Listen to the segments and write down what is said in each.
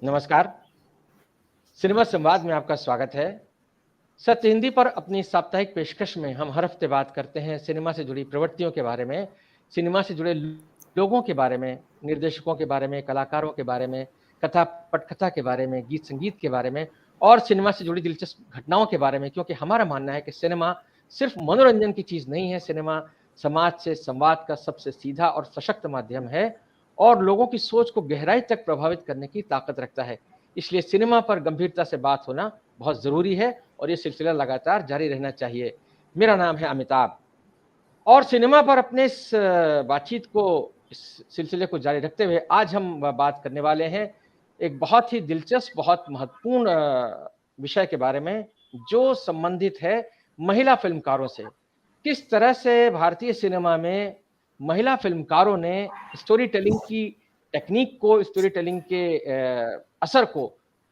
नमस्कार। सिनेमा संवाद में आपका स्वागत है। सत्य हिंदी पर अपनी साप्ताहिक पेशकश में हम हर हफ्ते बात करते हैं सिनेमा से जुड़ी प्रवृत्तियों के बारे में, सिनेमा से जुड़े लोगों के बारे में, निर्देशकों के बारे में, कलाकारों के बारे में, कथा पटकथा के बारे में, गीत संगीत के बारे में और सिनेमा से जुड़ी दिलचस्प घटनाओं के बारे में, क्योंकि हमारा मानना है कि सिनेमा सिर्फ मनोरंजन की चीज़ नहीं है। सिनेमा समाज से संवाद का सबसे सीधा और सशक्त माध्यम है और लोगों की सोच को गहराई तक प्रभावित करने की ताकत रखता है। इसलिए सिनेमा पर गंभीरता से बात होना बहुत ज़रूरी है और ये सिलसिला लगातार जारी रहना चाहिए। मेरा नाम है अमिताभ और सिनेमा पर अपने इस बातचीत को, इस सिलसिले को जारी रखते हुए आज हम बात करने वाले हैं एक बहुत ही दिलचस्प, बहुत महत्वपूर्ण विषय के बारे में, जो संबंधित है महिला फिल्मकारों से। किस तरह से भारतीय सिनेमा में महिला फिल्मकारों ने स्टोरी टेलिंग की टेक्निक को, स्टोरी टेलिंग के असर को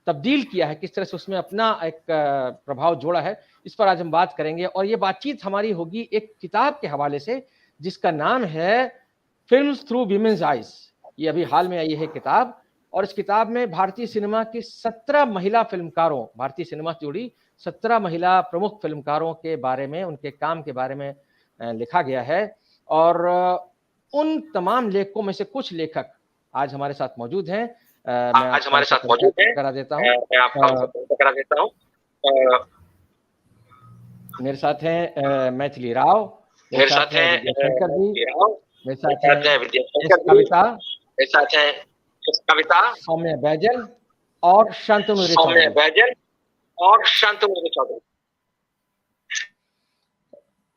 तब्दील किया है, किस तरह से उसमें अपना एक प्रभाव जोड़ा है, इस पर आज हम बात करेंगे। और ये बातचीत हमारी होगी एक किताब के हवाले से जिसका नाम है फिल्म्स थ्रू वीमेन्स आइज। ये अभी हाल में आई है किताब और इस किताब में भारतीय सिनेमा की 17 महिला फिल्मकारों, भारतीय सिनेमा से जुड़ी 17 महिला प्रमुख फिल्मकारों के बारे में, उनके काम के बारे में लिखा गया है। और उन तमाम लेखकों में से कुछ लेखक आज हमारे साथ मौजूद हैं। मैं आज हमारे साथ मौजूद हैं, करा देता हूँ। मैं आपको करा देता हूँ। मेरे साथ हैं मैथिली राव, मेरे साथ हैं विद्याशंकर जी, मेरे साथ हैं विद्याशंकर, मेरे साथ हैं कविता, सौम्या बैजल और शांतनु चौधरी।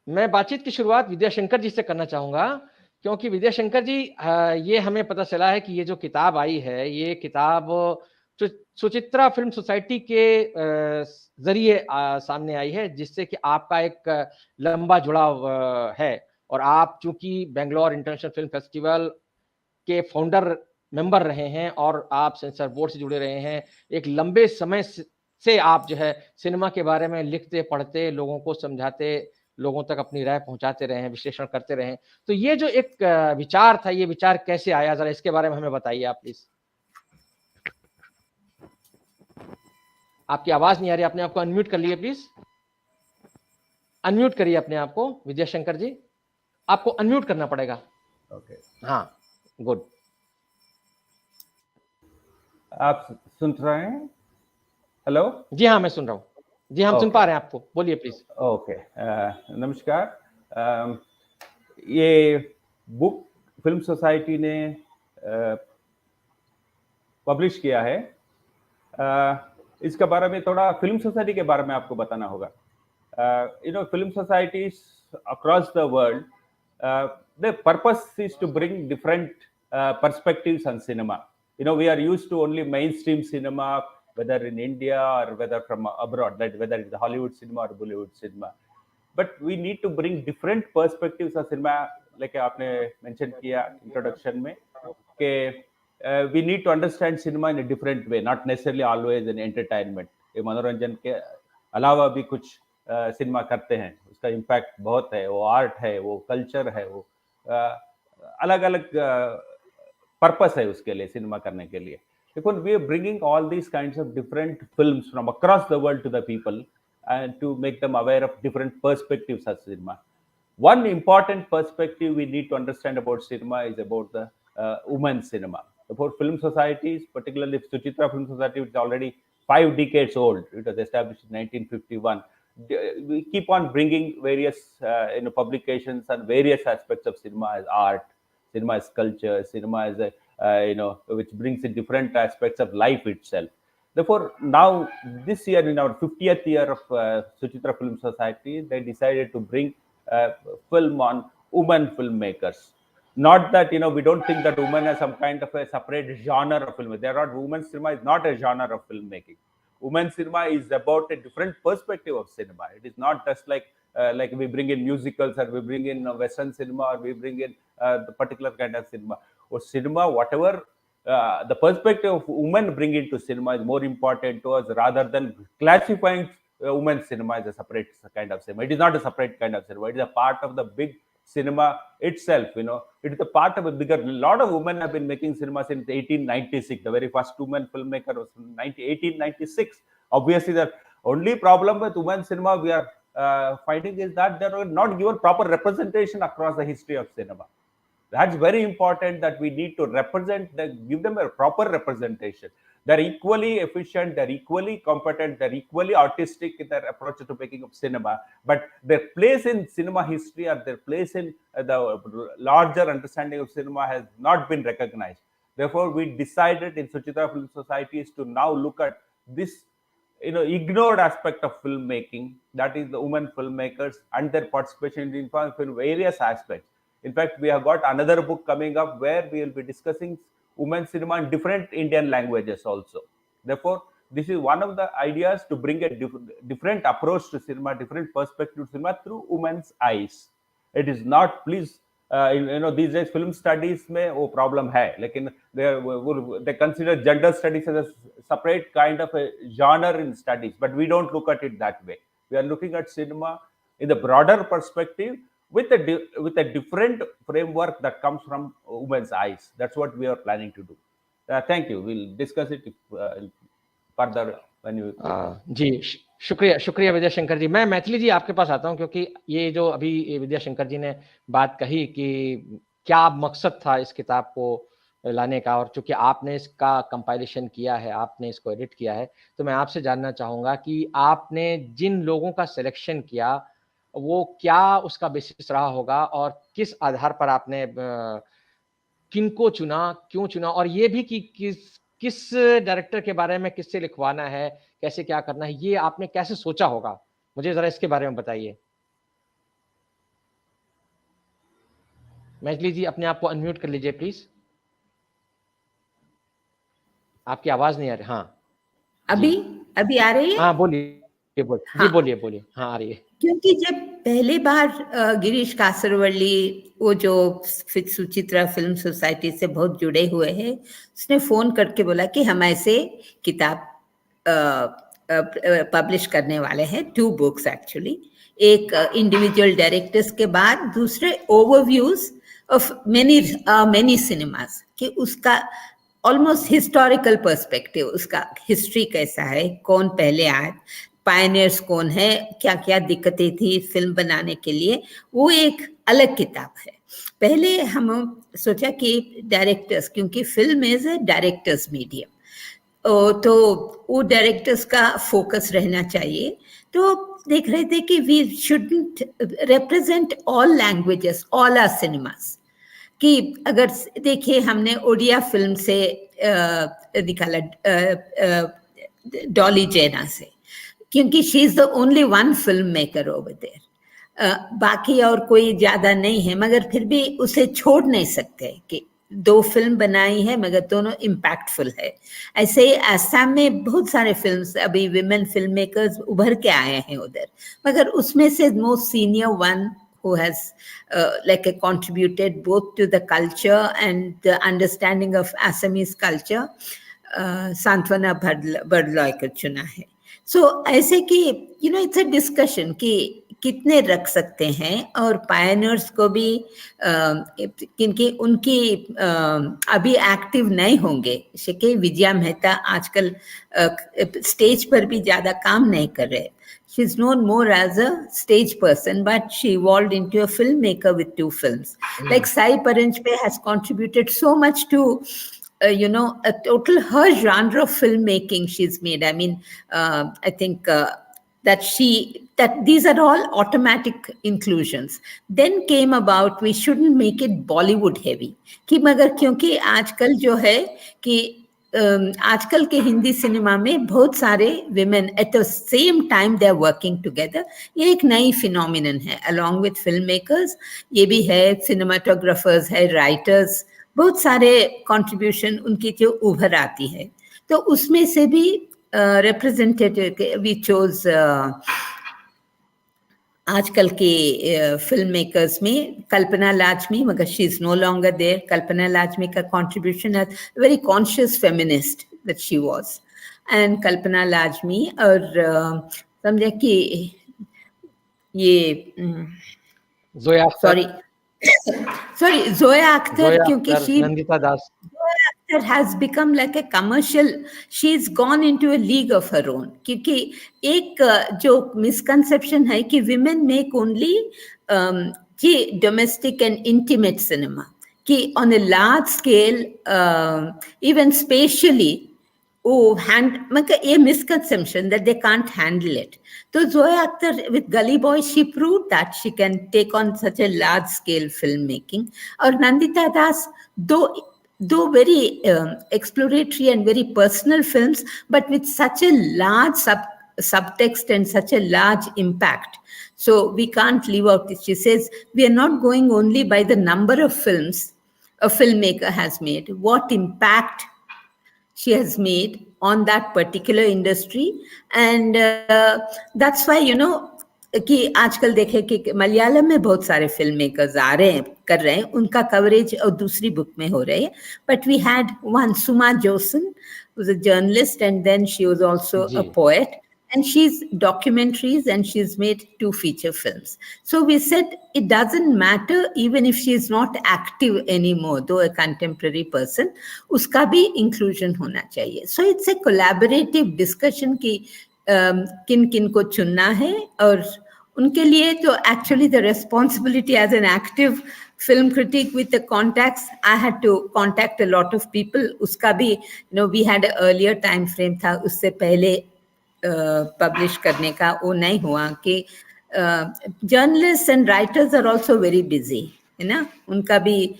मैं बातचीत की शुरुआत विद्याशंकर जी से करना चाहूंगा, क्योंकि विद्याशंकर जी, ये हमें पता चला है कि ये जो किताब आई है, ये किताब सुचित्रा फिल्म सोसाइटी के जरिए सामने आई है, जिससे कि आपका एक लंबा जुड़ाव है। और आप चूंकि बेंगलोर इंटरनेशनल फिल्म फेस्टिवल के फाउंडर मेंबर रहे हैं और आप सेंसर बोर्ड से जुड़े रहे हैं, एक लंबे समय से आप जो है सिनेमा के बारे में लिखते, पढ़ते, लोगों को समझाते, लोगों तक अपनी राय पहुंचाते रहे हैं, विश्लेषण करते रहे हैं। तो ये जो एक विचार था, ये विचार कैसे आया, जरा इसके बारे में हमें बताइए आप प्लीज। आपकी आवाज नहीं आ रही, आपने आपको अनम्यूट कर लिए प्लीज। अनम्यूट करिए अपने आप को विद्याशंकर जी, आपको अनम्यूट करना पड़ेगा। ओके, हाँ, गुड। आप सुन रहे हैं? हेलो जी हाँ, मैं सुन रहा हूँ जी, हम सुन पा रहे हैं आपको, बोलिए प्लीज। ओके, नमस्कार। ये बुक फिल्म सोसाइटी ने पब्लिश किया है। इसके बारे में थोड़ा फिल्म सोसाइटी के बारे में आपको बताना होगा। Film societies across the world, the purpose is to bring different perspectives on cinema. We are used to only mainstream cinema, whether in India or whether from abroad, that whether it's Hollywood cinema or Bollywood cinema. But we need to bring different perspectives of cinema, like आपने mention किया introduction में, कि we need to understand cinema in a different way, not necessarily always an entertainment. ये मनोरंजन के अलावा भी कुछ सिनेमा करते हैं, उसका इम्पैक्ट बहुत है, वो आर्ट है, वो कल्चर है, वो अलग अलग पर्पस है उसके लिए, सिनेमा करने के लिए। देखो, we are bringing all these kinds of different films from across the world to the people and to make them aware of different perspectives of cinema. One important perspective we need to understand about cinema is about the women's cinema. For film societies, particularly Suchitra Film Society, which is already 5 decades old, it was established in 1951. We keep on bringing various publications on various aspects of cinema as art, cinema as culture, cinema as which brings in different aspects of life itself. Therefore, now this year, in our 50th year of Suchitra Film Society, they decided to bring film on women filmmakers. Not that we don't think that women are some kind of a separate genre of film. They are not. Women's cinema is not a genre of filmmaking. Women's cinema is about a different perspective of cinema. It is not just like we bring in musicals or we bring in Western cinema or we bring in the particular kind of cinema. Or cinema, whatever the perspective of women bring into cinema is more important to us, rather than classifying women's cinema as a separate kind of cinema. It is not a separate kind of cinema. It is a part of the big cinema itself. It is a part of a bigger. A lot of women have been making cinema since 1896. The very first woman filmmaker was in 1896. Obviously, the only problem with women cinema we are finding is that they are not given proper representation across the history of cinema. That's very important, that we need to give them a proper representation. They're equally efficient, they're equally competent, they're equally artistic in their approach to making of cinema, but their place in cinema history or their place in the larger understanding of cinema has not been recognized. Therefore, we decided in Suchitra Film Societies to now look at this ignored aspect of filmmaking, that is the women filmmakers and their participation in film various aspects. In fact, we have got another book coming up where we will be discussing women's cinema in different Indian languages also. Therefore, this is one of the ideas to bring a different approach to cinema, different perspective to cinema through women's eyes. It is not, please, these days film studies में वो problem है, लेकिन they consider gender studies as a separate kind of a genre in studies, but we don't look at it that way. We are looking at cinema in the broader perspective, with a different framework that comes from women's eyes. That's what we are planning to do. Thank you. We'll discuss it further when you. जी शुक्रिया विद्याशंकर जी। मैं मैथिली जी आपके पास आता हूं, क्योंकि ये जो अभी विद्याशंकर जी ने बात कही कि क्या मकसद था इस किताब को लाने का, और चूंकि आपने इसका कंपाइलेशन किया है, आपने इसको एडिट किया है, तो मैं आपसे जानना चाहूंगा कि आपने जिन लोगों का सिलेक्शन किया वो क्या उसका बेसिस रहा होगा, और किस आधार पर आपने किनको चुना, क्यों चुना, और ये भी कि किस डायरेक्टर के बारे में किससे लिखवाना है, कैसे क्या करना है, ये आपने कैसे सोचा होगा, मुझे जरा इसके बारे में बताइए। मैथिली जी अपने आप को अनम्यूट कर लीजिए प्लीज, आपकी आवाज नहीं आ रही। हाँ अभी आ रही है? हाँ बोलिए जी, बोलिए। हाँ आ रही है। क्योंकि जब पहली बार गिरीश कासरवल्ली, वो जो सुचित्रा फिल्म सोसाइटी से बहुत जुड़े हुए हैं, उसने फोन करके बोला कि हम ऐसे किताब पब्लिश करने वाले हैं, 2 बुक्स एक्चुअली, एक इंडिविजुअल डायरेक्टर्स के बाद दूसरे ओवरव्यूज ऑफ मेनी सिनेमास, कि उसका ऑलमोस्ट हिस्टोरिकल पर्सपेक्टिव, उसका हिस्ट्री कैसा है, कौन पहले आए, पायनियर्स कौन है, क्या क्या दिक्कतें थी फिल्म बनाने के लिए, वो एक अलग किताब है। पहले हम सोचा कि डायरेक्टर्स, क्योंकि film is a directors medium, तो वो डायरेक्टर्स का फोकस रहना चाहिए। तो देख रहे थे कि we shouldn't represent all languages, all our cinemas, कि अगर देखिए हमने ओडिया फिल्म से निकाला डॉली जैना से, क्योंकि she is the only one film maker over there, बाकी और कोई ज्यादा नहीं है, मगर फिर भी उसे छोड़ नहीं सकते कि 2 फिल्म बनाई है मगर दोनों इम्पैक्टफुल है। ऐसे ही आसाम में बहुत सारे फिल्म्स अभी विमेन फिल्म मेकर्स उभर के आए हैं उधर, मगर उसमें से most senior one who has contributed both to the culture and the understanding of Assamese culture, सांत्वना बड़लॉय को चुना है। सो ऐसे कि इट्स अ डिस्कशन कि कितने रख सकते हैं, और पायनियर्स को भी क्योंकि उनकी अभी एक्टिव नहीं होंगे, जैसे विद्या मेहता आजकल स्टेज पर भी ज्यादा काम नहीं कर रहे। She is known more as a stage person, but she evolved into a filmmaker with 2 films. Like Sai Paranjape has contributed so much to, a total her genre of filmmaking she's made. I mean, I think that these are all automatic inclusions. Then came about, we shouldn't make it Bollywood heavy. कि मगर क्योंकि आजकल जो है कि आजकल के Hindi cinema में बहुत सारे women at the same time they are working together, ये एक नई फिनोमिनन है। अलॉन्ग विथ फिल्म मेकर्स ये भी है, सिनेमाटोग्राफर्स है, राइटर्स, बहुत सारे कंट्रीब्यूशन उनकी जो उभर आती है। तो उसमें से भी रिप्रेजेंटेटिव वी चोज आजकल के फिल्म मेकर्स में कल्पना लाजमी, मगर she is no longer there. Kalpana Lajmi का कंट्रीब्यूशन है very conscious feminist that she was, and Kalpana Lajmi और समझे कि ये जोया Sorry, Zoya Akhtar, क्योंकि she Nandita Das, Zoya Akhtar has become like a commercial. She's gone into a league of her own. क्योंकि एक जो misconception है कि women make only कि domestic and intimate cinema. कि on a large scale, even spatially, मतलब a misconception that they can't handle it. So Zoya Akhtar with Gully Boy, she proved that she can take on such a large scale filmmaking. Or Nandita Das, though very exploratory and very personal films, but with such a large subtext and such a large impact. So we can't leave out this. She says, we are not going only by the number of films a filmmaker has made, what impact she has made on that particular industry. And that's why, कि आजकल देखे कि मलयालम में बहुत सारे film makers आ रहे हैं, कर रहे हैं, उनका कवरेज और दूसरी बुक में हो रही है. But we had one Suma Josson, was a journalist, and then she was also a poet, and she's documentaries and she's made 2 feature films. So we said it doesn't matter even if she is not active anymore, though a contemporary person, uska bhi inclusion hona chahiye. So it's a collaborative discussion ki किन किन को चुनना है, और उनके लिए तो actually the responsibility as an active film critic with the contacts, I had to contact a lot of people. उसका भी we had an earlier time frame था, उससे पहले publish करने का, वो नहीं हुआ कि journalists and writers are also very busy, है ना, उनका भी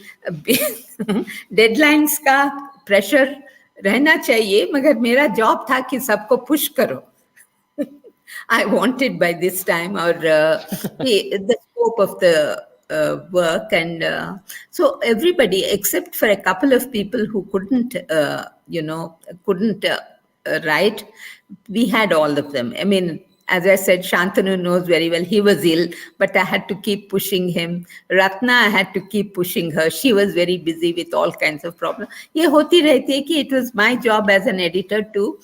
deadlines का pressure रहना चाहिए. मगर मेरा job था कि सबको push करो. I wanted by this time, or the scope of the work, and so everybody except for a couple of people who couldn't write, we had all of them. I mean, as I said, Shantanu knows very well, he was ill, but I had to keep pushing him. Ratna, I had to keep pushing her. She was very busy with all kinds of problems. ये होती रहती है कि it was my job as an editor to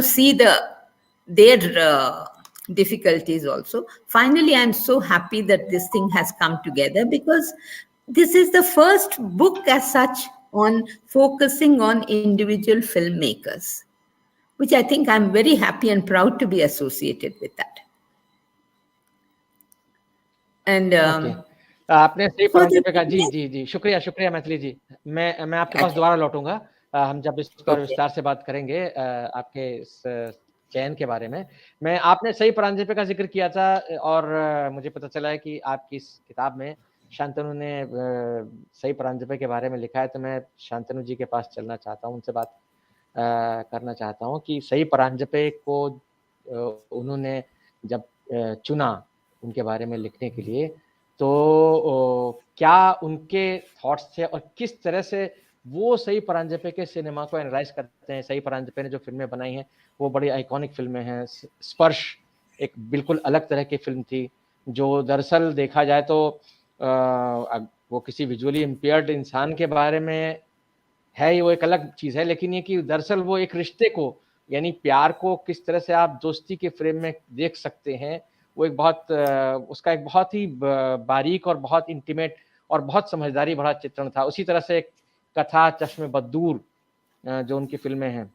see their difficulties also. Finally, I'm so happy that this thing has come together, because this is the first book as such on focusing on individual filmmakers, which I think I'm very happy and proud to be associated with that. And आपने सही परांजपे का जी शुक्रिया मैथिली जी. मैं आपके पास दोबारा लौटूंगा, हम जब इस पर विस्तार से बात करेंगे आपके इस चयन के बारे में. मैं आपने सई परांजपे का जिक्र किया था, और मुझे पता चला है कि आपकी इस किताब में शांतनु ने सई परांजपे के बारे में लिखा है. तो मैं शांतनु जी के पास चलना चाहता हूं, उनसे बात करना चाहता हूं कि सई परांजपे को उन्होंने जब चुना उनके बारे में लिखने के लिए, तो क्या उनके थॉट्स थे और किस तरह से वो सई परांजपे के सिनेमा को एनालाइज करते हैं. सई परांजपे ने जो फिल्में बनाई हैं वो बड़ी आइकॉनिक फिल्में हैं. स्पर्श एक बिल्कुल अलग तरह की फिल्म थी, जो दरअसल देखा जाए तो वो किसी विजुअली इम्पेयर्ड इंसान के बारे में है, वो एक अलग चीज़ है, लेकिन ये कि दरअसल वो एक रिश्ते को, यानी प्यार को किस तरह से आप दोस्ती के फ्रेम में देख सकते हैं, वो एक बहुत उसका एक बहुत ही बारीक और बहुत इंटीमेट और बहुत समझदारी भरा चित्रण था. उसी तरह से एक कथा चश्मे बद्दूर जो उनकी फिल्में हैं,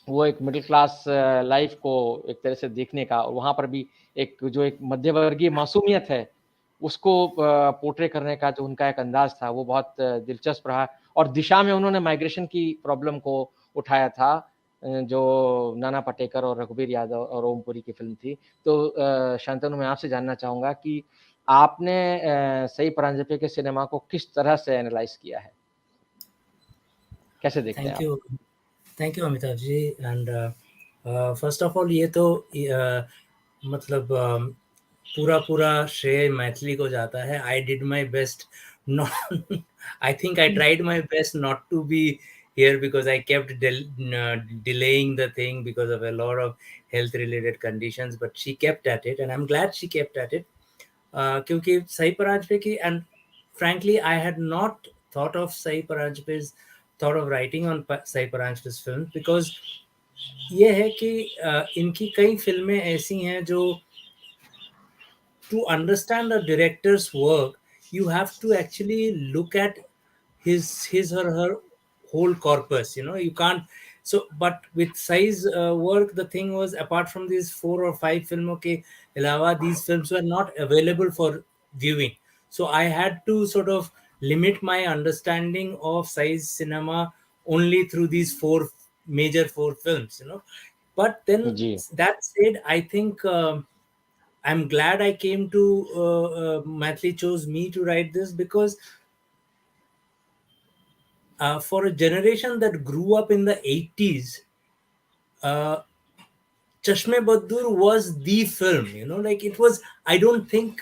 वो एक मिडिल क्लास लाइफ को एक तरह से देखने का, और वहाँ पर भी एक जो एक मध्यवर्गीय मासूमियत है उसको पोर्ट्रे करने का जो उनका एक अंदाज था, वो बहुत दिलचस्प रहा. और दिशा में उन्होंने माइग्रेशन की प्रॉब्लम को उठाया था, जो नाना पाटेकर और रघुवीर यादव और ओमपुरी की फिल्म थी. तो शांतनु, मैं आपसे जानना चाहूँगा कि आपने सई परांजपे के सिनेमा को किस तरह से एनालाइज किया है, कैसे देखते हैं आप? Thank you Amitabh ji. And first of all ये तो मतलब पूरा श्रेय मैथिली को जाता है. I did my best, not I think I tried my best not to be here because I kept delaying the thing because of a lot of health related conditions, but she kept at it and I'm glad she kept at it. Kyunki Sai Paranjape ki, and frankly I had not thought of Sai Paranjape's thought of writing on Sai Paranjape's films, because ये है कि इनकी कई फिल्में ऐसी हैं जो to understand a director's work you have to actually look at his or her whole corpus. You can't. So but with Sai's work, the thing was, apart from these 4 or 5 films ke alawa, these films were not available for viewing. So I had to sort of limit my understanding of Sai's cinema only through these major 4 films. But then, जी that said, I think I'm glad I came to Maithili chose me to write this, because for a generation that grew up in the 80s, uh, Chashme Baddur was the film. Like, it was. I don't think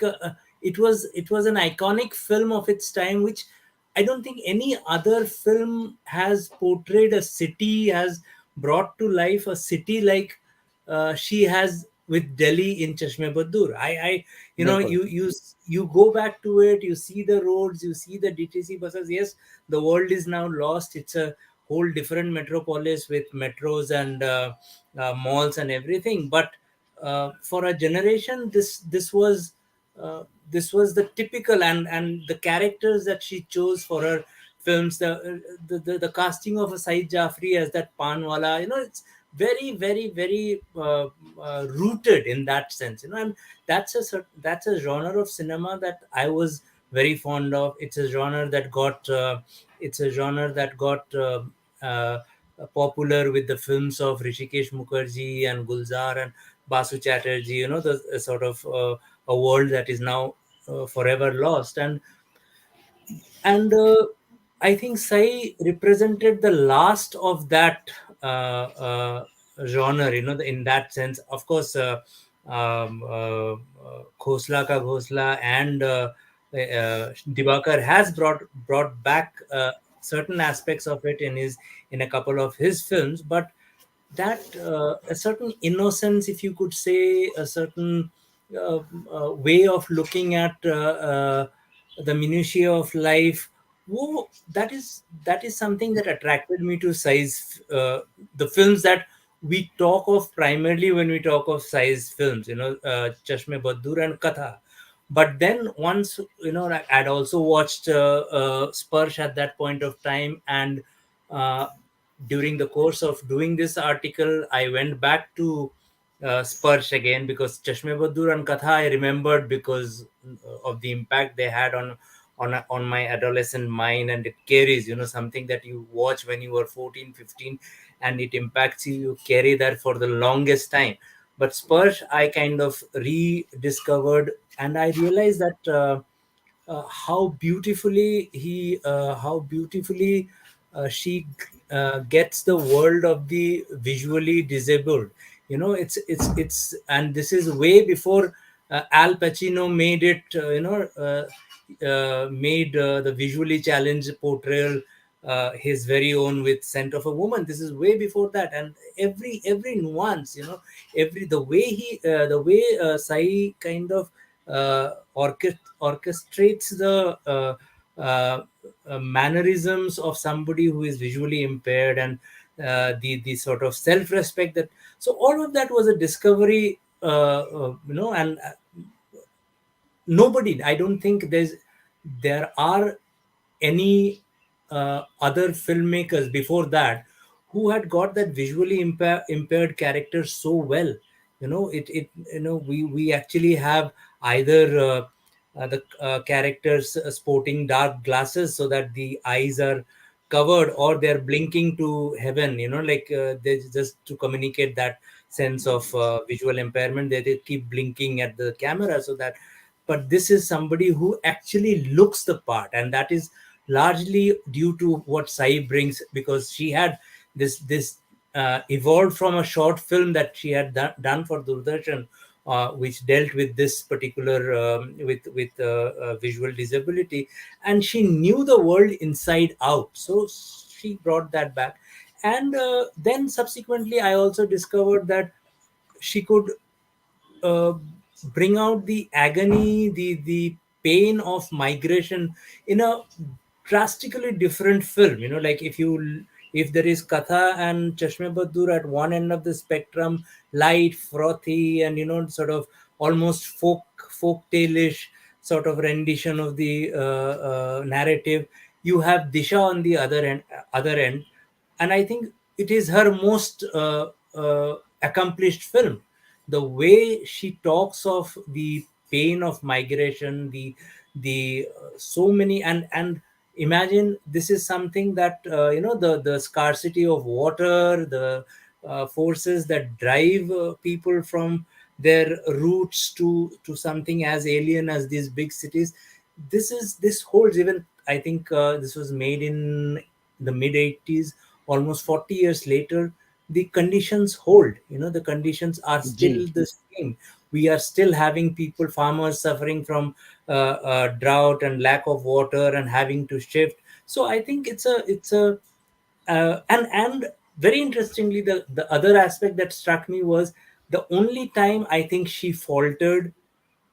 it was an iconic film of its time, which I don't think any other film has portrayed a city, has brought to life a city like she has with Delhi in Chashme Baddur. बिल्कुल You go back to it, you see the roads, you see the DTC buses. Yes, the world is now lost. It's a whole different metropolis with metros and malls and everything. But for a generation, uh, this was the typical, and the characters that she chose for her films, the casting of a Saeed Jafri as that Panwala, it's very, very, very rooted in that sense. And that's a genre of cinema that I was very fond of. It's a genre that got uh, popular with the films of Rishikesh Mukherjee and Gulzar and Basu Chatterjee. The sort of a world that is now forever lost. And I think Sai represented the last of that genre, in that sense. Of course, Khosla Ka Ghosla and Diwakar has brought back certain aspects of it in a couple of his films, but that a certain innocence, if you could say, a certain way of looking at the minutiae of life. Whoa, that is something that attracted me to Sai's the films that we talk of primarily when we talk of Sai's films. Chashme Baddur and Katha. But then once, I'd also watched Sparsh at that point of time, and uh, during the course of doing this article, I went back to Sparsh again, because Chashme Baddur and Katha I remembered because of the impact they had on my adolescent mind. And it carries, something that you watch when you were 14, 15, and it impacts you. You carry that for the longest time. But Sparsh, I kind of rediscovered, and I realized that how beautifully she gets the world of the visually disabled. And this is way before Al Pacino made it. Made the visually challenged portrayal his very own with Scent of a Woman. This is way before that, and every nuance, every the way Sai kind of orchestrates the mannerisms of somebody who is visually impaired, and the sort of self-respect that. So all of that was a discovery, and nobody. I don't think there are any other filmmakers before that who had got that visually impaired character so well. We actually have either the characters sporting dark glasses so that the eyes are covered, or they're blinking to heaven, like they just to communicate that sense of visual impairment. They keep blinking at the camera so that. But this is somebody who actually looks the part, and that is largely due to what Sai brings, because she had this evolved from a short film that she had done for Doordarshan, which dealt with this particular with visual disability, and she knew the world inside out. So she brought that back, and then subsequently, I also discovered that she could uh, bring out the agony, the pain of migration in a drastically different film. Like if there is Katha and Chashme Baddur at one end of the spectrum, light, frothy, and sort of almost folk tale-ish, sort of rendition of the narrative. You have Disha on the other end, and I think it is her most accomplished film. The way she talks of the pain of migration, the so many, and imagine this is something that the scarcity of water, the forces that drive people from their roots to something as alien as these big cities. This holds. Even I think this was made in the mid 80s, almost 40 years later. The conditions hold. The conditions are still the same. We are still having farmers suffering from drought and lack of water and having to shift. So I think it's a and very interestingly, the other aspect that struck me was the only time I think she faltered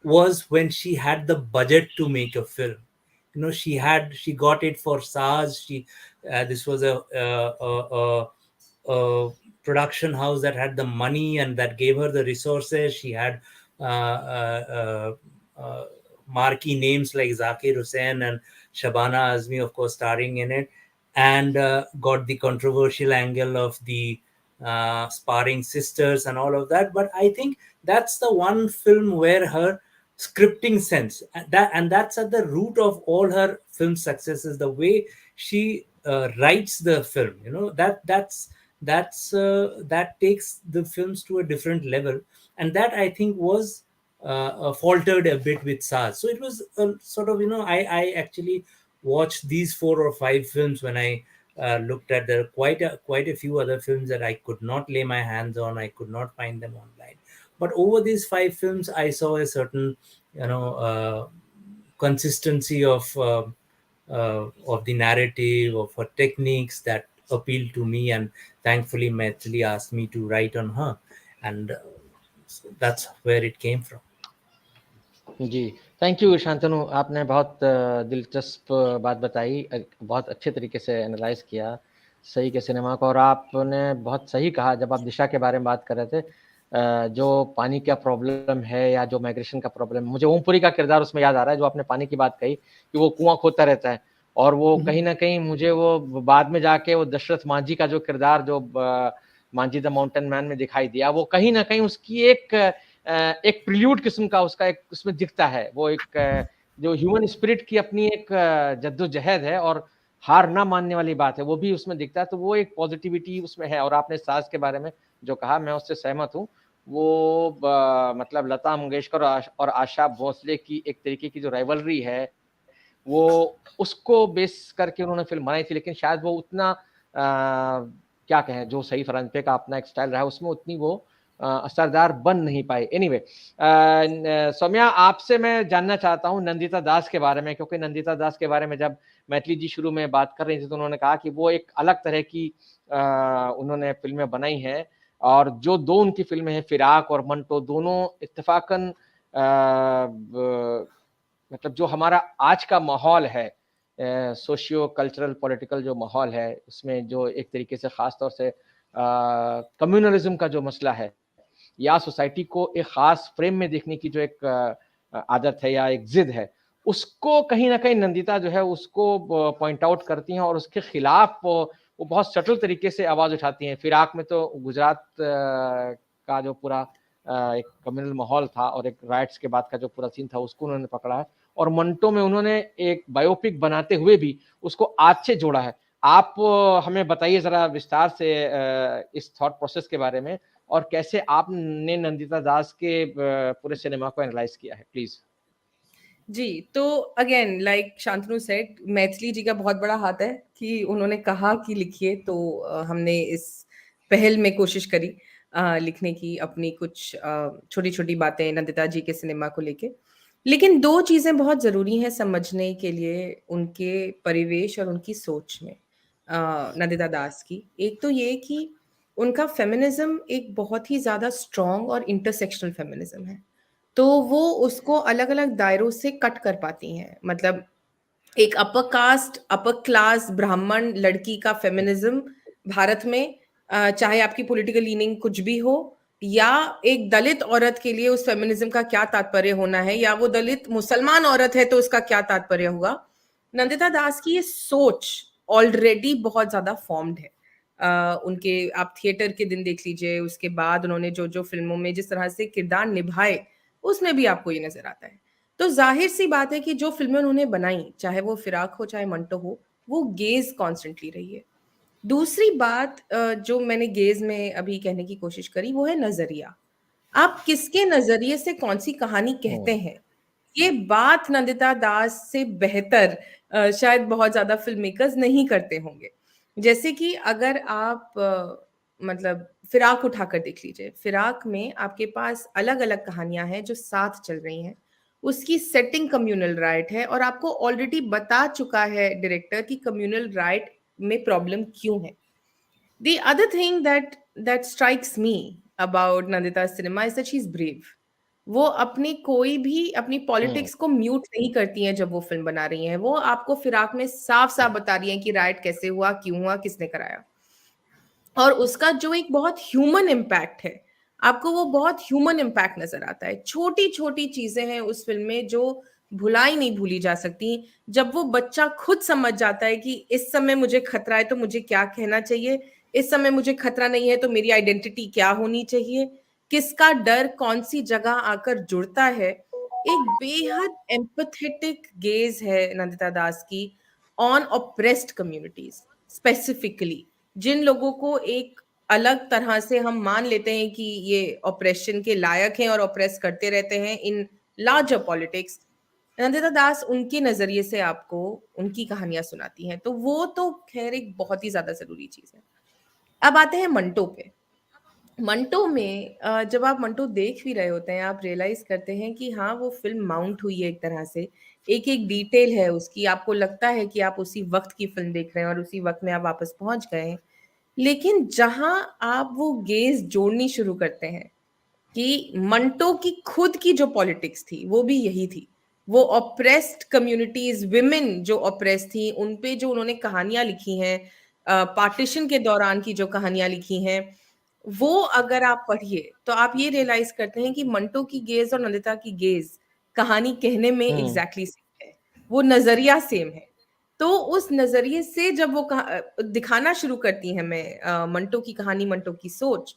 was when she had the budget to make a film. She got it for SARS. This was a production house that had the money and that gave her the resources. She had marquee names like Zakir Hussain and Shabana Azmi, of course, starring in it, and got the controversial angle of the sparring sisters and all of that. But I think that's the one film where her scripting sense, and that's at the root of all her film successes, the way she writes the film, that takes the films to a different level, and that I think was faltered a bit with SARS. So it was sort of, I actually watched these 4 or 5 films when I looked at. There are quite a few other films that I could not lay my hands on. I could not find them online. But over these 5 films, I saw a certain, consistency of the narrative, of her techniques that appealed to me, and thankfully Maithili asked me to write on her, and so that's where it came from. जी, thank you Shantanu, आपने बहुत दिलचस्प बात बताई, बहुत अच्छे तरीके से एनालाइज किया सही के सिनेमा को, और आपने बहुत सही कहा जब आप दिशा के बारे में बात कर रहे थे, जो पानी का प्रॉब्लम है या जो माइग्रेशन का प्रॉब्लम, मुझे ओमपुरी का किरदार उसमें याद आ रहा है, जो आपने पानी की बात कही कि वो कुआं खोदता रहता है, और वो कहीं ना कहीं मुझे वो बाद में जाके वो दशरथ मांझी का जो किरदार जो मांझी द माउंटेन मैन में दिखाई दिया, वो कहीं ना कहीं उसकी एक प्रिल्यूड किस्म का उसका एक उसमें दिखता है, वो एक जो ह्यूमन स्पिरिट की अपनी एक जद्दोजहद है और हार ना मानने वाली बात है, वो भी उसमें दिखता है, तो वो एक पॉजिटिविटी उसमें है। और आपने सास के बारे में जो कहा, मैं उससे सहमत हूँ, वो मतलब लता मंगेशकर और आशा भोसले की एक तरीके की जो राइवलरी है, वो उसको बेस करके उन्होंने फिल्म बनाई थी, लेकिन शायद वो उतना क्या कहें, जो सही परांजपे का अपना एक स्टाइल रहा है, उसमें उतनी वो असरदार बन नहीं पाए। एनीवे, सौम्या, आपसे मैं जानना चाहता हूँ नंदिता दास के बारे में, क्योंकि नंदिता दास के बारे में जब मैथिली जी शुरू में बात कर रही थी तो उन्होंने कहा कि वो एक अलग तरह की उन्होंने फिल्में बनाई हैं, और जो 2 उनकी फिल्में हैं, फिराक और मंटो, दोनों इत्तेफाकन मतलब जो हमारा आज का माहौल है, सोशियो कल्चरल पॉलिटिकल जो माहौल है, उसमें जो एक तरीके से ख़ास तौर से कम्युनलिज्म का जो मसला है, या सोसाइटी को एक ख़ास फ्रेम में देखने की जो एक आदत है या एक ज़िद है, उसको कहीं ना कहीं नंदिता जो है उसको पॉइंट आउट करती हैं, और उसके खिलाफ वो बहुत सटल तरीके से आवाज़ उठाती हैं। फिराक में तो गुजरात का जो पूरा एक कम्युनल माहौल था और एक राइट्स के बाद का जो पूरा सीन था, उसको उन्होंने पकड़ा है, और मंटो में उन्होंने एक बायोपिक बनाते हुए भी उसको आज से जोड़ा है। आप हमें बताइए ज़रा विस्तार से इस थॉट प्रोसेस के बारे में, और कैसे आपने नंदिता दास के पूरे सिनेमा को एनालाइज किया है, प्लीज। जी, तो again like Shantanu said, Maithili ji का बहुत बड़ा हाथ है कि उन्होंने कहा कि लिखिए, तो हमने इस पहल में कोशिश करी लिखने की, अपनी कुछ छोटी छोटी बातें नंदिता जी के सिनेमा को लेके। लेकिन 2 चीज़ें बहुत ज़रूरी हैं समझने के लिए उनके परिवेश और उनकी सोच में, नंदिता दास की। एक तो ये कि उनका फेमिनिज्म एक बहुत ही ज़्यादा स्ट्रॉन्ग और इंटरसेक्शनल फेमिनिज्म है, तो वो उसको अलग-अलग दायरों से कट कर पाती हैं। मतलब एक अपर कास्ट, अपर क्लास ब्राह्मण लड़की का फेमिनिज्म भारत में, चाहे आपकी पॉलिटिकल लीनिंग कुछ भी हो, या एक दलित औरत के लिए उस फेमिनिज्म का क्या तात्पर्य होना है, या वो दलित मुसलमान औरत है तो उसका क्या तात्पर्य होगा। नंदिता दास की ये सोच ऑलरेडी बहुत ज्यादा फॉर्म्ड है। उनके आप थिएटर के दिन देख लीजिए, उसके बाद उन्होंने जो जो फिल्मों में जिस तरह से किरदार निभाए उसमें भी आपको ये नजर आता है। तो जाहिर सी बात है कि जो फिल्में उन्होंने बनाई, चाहे वो फिराक हो चाहे मंटो हो, वो गेज कॉन्स्टेंटली रही है। दूसरी बात जो मैंने गेज में अभी कहने की कोशिश करी वो है नजरिया। आप किसके नजरिए से कौन सी कहानी कहते हैं, ये बात नंदिता दास से बेहतर शायद बहुत ज्यादा फिल्म मेकर्स नहीं करते होंगे। जैसे कि अगर आप मतलब फिराक उठाकर देख लीजिए, फिराक में आपके पास अलग अलग कहानियां हैं जो साथ चल रही हैं, उसकी सेटिंग कम्युनल राइट है और आपको ऑलरेडी बता चुका है डायरेक्टर कि कम्युनल राइट में प्रॉब्लम क्यों है। The other thing that strikes me about Nandita's cinema is that she's brave. वो अपनी कोई भी अपनी पॉलिटिक्स को म्यूट नहीं करती हैं जब वो फिल्म बना रही हैं। वो आपको फिराक में साफ साफ बता रही हैं कि राइट कैसे हुआ, क्यों हुआ, किसने कराया, और उसका जो एक बहुत ह्यूमन इम्पैक्ट है, आपको वो बहुत ह्यूमन इम्पैक्ट नजर आता है। छोटी छोटी चीजें हैं उस फिल्म में जो भुलाई नहीं भूली जा सकती। जब वो बच्चा खुद समझ जाता है कि इस समय मुझे खतरा है तो मुझे क्या कहना चाहिए, इस समय मुझे खतरा नहीं है तो मेरी आइडेंटिटी क्या होनी चाहिए, किसका डर कौन सी जगह आकर जुड़ता है। एक बेहद एम्पथेटिक गेज है नंदिता दास की ऑन ऑप्रेस्ड कम्युनिटीज, स्पेसिफिकली जिन लोगों को एक अलग तरह से हम मान लेते हैं कि ये ऑपरेशन के लायक हैं और ऑपरेस करते रहते हैं इन लार्जर पॉलिटिक्स। नंदिता दास उनके नजरिए से आपको उनकी कहानियां सुनाती हैं, तो वो तो खैर एक बहुत ही ज्यादा जरूरी चीज है। अब आते हैं मंटो पे। मंटो में जब आप मंटो देख भी रहे होते हैं, आप रियलाइज करते हैं कि हाँ वो फिल्म माउंट हुई है एक तरह से, एक एक डिटेल है उसकी, आपको लगता है कि आप उसी वक्त की फिल्म देख रहे हैं और उसी वक्त में आप वापस पहुंच गए हैं। लेकिन जहां आप वो गेज जोड़नी शुरू करते हैं कि मंटो की खुद की जो पॉलिटिक्स थी वो भी यही थी, वो ऑप्रेस्ड कम्युनिटीज, विमेन जो ऑप्रेस थी, उन पे जो उन्होंने कहानियां लिखी हैं, पार्टीशन के दौरान की जो कहानियां लिखी हैं, वो अगर आप पढ़िए तो आप ये रियलाइज करते हैं कि मंटो की गेज और नंदिता की गेज कहानी कहने में एग्जैक्टली सेम है, वो नजरिया सेम है। तो उस नजरिए से जब वो दिखाना शुरू करती है मैं मंटो की कहानी, मंटो की सोच,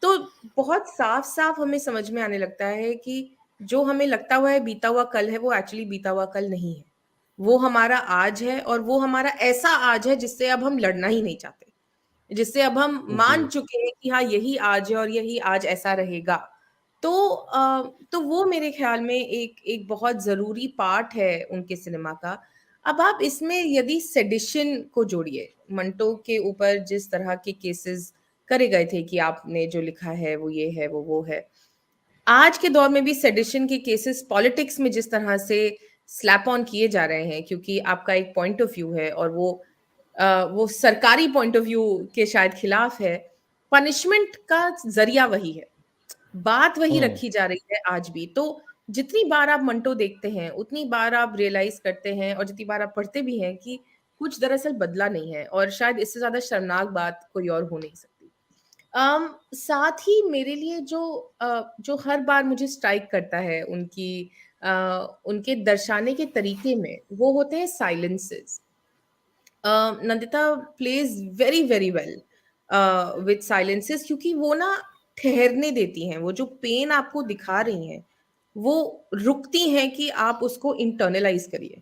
तो बहुत साफ साफ हमें समझ में आने लगता है कि जो हमें लगता हुआ है बीता हुआ कल है, वो एक्चुअली बीता हुआ कल नहीं है, वो हमारा आज है, और वो हमारा ऐसा आज है जिससे अब हम लड़ना ही नहीं चाहते, जिससे अब हम मान चुके हैं कि हाँ यही आज है और यही आज ऐसा रहेगा। तो वो मेरे ख्याल में एक एक बहुत जरूरी पार्ट है उनके सिनेमा का। अब आप इसमें यदि सेडिशन को जोड़िए, मंटो के ऊपर जिस तरह के केसेस करे गए थे कि आपने जो लिखा है वो ये है वो है, आज के दौर में भी सेडिशन के केसेस पॉलिटिक्स में जिस तरह से स्लैप ऑन किए जा रहे हैं, क्योंकि आपका एक पॉइंट ऑफ व्यू है और वो सरकारी पॉइंट ऑफ व्यू के शायद खिलाफ है, पनिशमेंट का जरिया वही है, बात वही रखी जा रही है आज भी। तो जितनी बार आप मंटो देखते हैं उतनी बार आप रियलाइज करते हैं और जितनी बार आप पढ़ते भी हैं कि कुछ दरअसल बदला नहीं है, और शायद इससे ज्यादा शर्मनाक बात कोई और हो नहीं सकती। साथ ही मेरे लिए जो हर बार मुझे स्ट्राइक करता है उनके दर्शाने के तरीके में, वो होते हैं silences. Nandita plays very very well with silences, क्योंकि वो ना ठहरने देती हैं, वो जो पेन आपको दिखा रही हैं वो रुकती हैं कि आप उसको इंटरनलाइज करिए,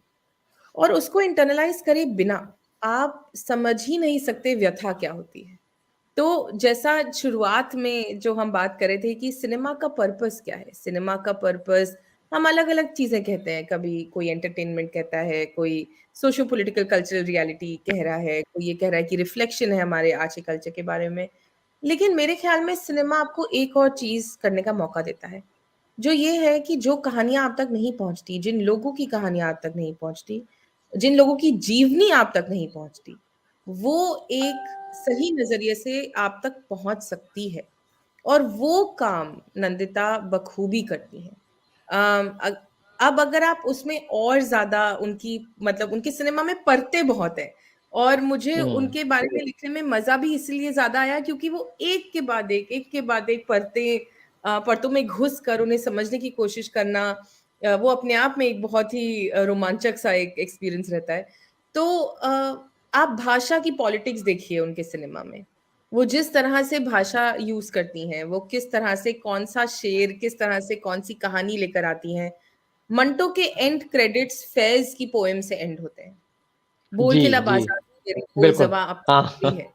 और उसको इंटरनलाइज करे बिना आप समझ ही नहीं सकते व्यथा क्या होती है। तो जैसा शुरुआत में जो हम बात कर रहे थे कि सिनेमा का पर्पस क्या है, सिनेमा का पर्पस हम अलग अलग चीजें कहते हैं, कभी कोई एंटरटेनमेंट कहता है, कोई सोशो पॉलिटिकल कल्चरल रियलिटी कह रहा है, कोई ये कह रहा है कि रिफ्लेक्शन है हमारे आज के कल्चर के बारे में। लेकिन मेरे ख्याल में सिनेमा आपको एक और चीज करने का मौका देता है, जो ये है कि जो कहानियां आप तक नहीं पहुंचती, जिन लोगों की कहानियां आप तक नहीं पहुंचती, जिन लोगों की जीवनी आप तक नहीं पहुंचती, वो एक सही नजरिए से आप तक पहुंच सकती है, और वो काम नंदिता बखूबी करती है। अब अगर आप उसमें और ज्यादा उनकी मतलब उनके सिनेमा में परतें बहुत है, और मुझे उनके बारे में लिखने में मजा भी इसलिए ज्यादा आया क्योंकि वो एक के बाद एक परतों में घुस कर उन्हें समझने की कोशिश करना, वो अपने आप में एक बहुत ही रोमांचक सा एक एक्सपीरियंस रहता है। तो आप भाषा की पॉलिटिक्स देखिए उनके सिनेमा में, वो जिस तरह से भाषा यूज करती हैं, वो किस तरह से कौन सा शेर, किस तरह से कौन सी कहानी लेकर आती हैं। मंटो के एंड क्रेडिट्स फैज की पोएम से एंड होते हैं, बोल जी खिला जी बाजार तेरी बोल बिल्कुल। जवा हाँ अपनी है।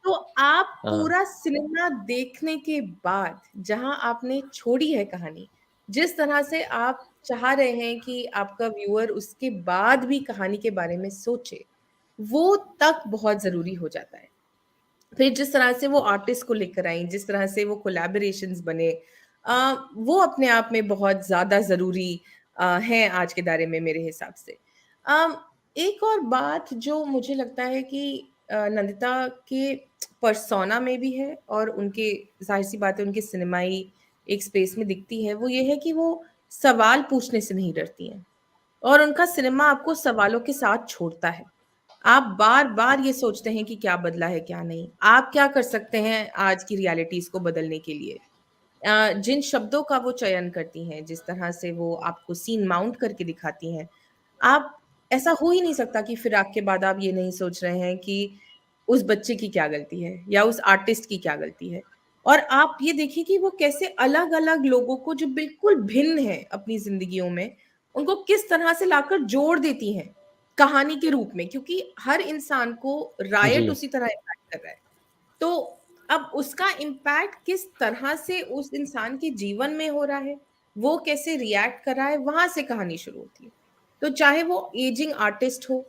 तो आप हाँ पूरा सिनेमा देखने के बाद जहां आपने छोड़ी है कहानी, जिस तरह से आप चाह रहे हैं कि आपका व्यूअर उसके बाद भी कहानी के बारे में सोचे, वो तक बहुत जरूरी हो जाता है। फिर जिस तरह से वो आर्टिस्ट को लेकर आई, जिस तरह से वो कोलैबोरेशंस बने, वो अपने आप में बहुत ज्यादा जरूरी हैं आज के दायरे में मेरे हिसाब से। एक और बात जो मुझे लगता है कि नंदिता के पर्सोना में भी है और उनके, जाहिर सी बात है, उनके सिनेमाई एक स्पेस में दिखती है, वो ये है कि वो सवाल पूछने से नहीं डरती हैं और उनका सिनेमा आपको सवालों के साथ छोड़ता है। आप बार बार ये सोचते हैं कि क्या बदला है क्या नहीं, आप क्या कर सकते हैं आज की रियलिटीज को बदलने के लिए। जिन शब्दों का वो चयन करती हैं, जिस तरह से वो आपको सीन माउंट करके दिखाती हैं, आप, ऐसा हो ही नहीं सकता कि फिराक के बाद आप ये नहीं सोच रहे हैं कि उस बच्चे की क्या गलती है या उस आर्टिस्ट की क्या गलती है। और आप ये देखिए कि वो कैसे अलग अलग लोगों को जो बिल्कुल भिन्न है अपनी जिंदगियों में, उनको किस तरह से लाकर जोड़ देती हैं कहानी के रूप में, क्योंकि हर इंसान को जी रायट उसी तरह इम्पैक्ट कर रहा है। तो अब उसका इम्पैक्ट किस तरह से उस इंसान के जीवन में हो रहा है, वो कैसे रिएक्ट कर रहा है, वहां से कहानी शुरू होती है। तो चाहे वो एजिंग आर्टिस्ट हो,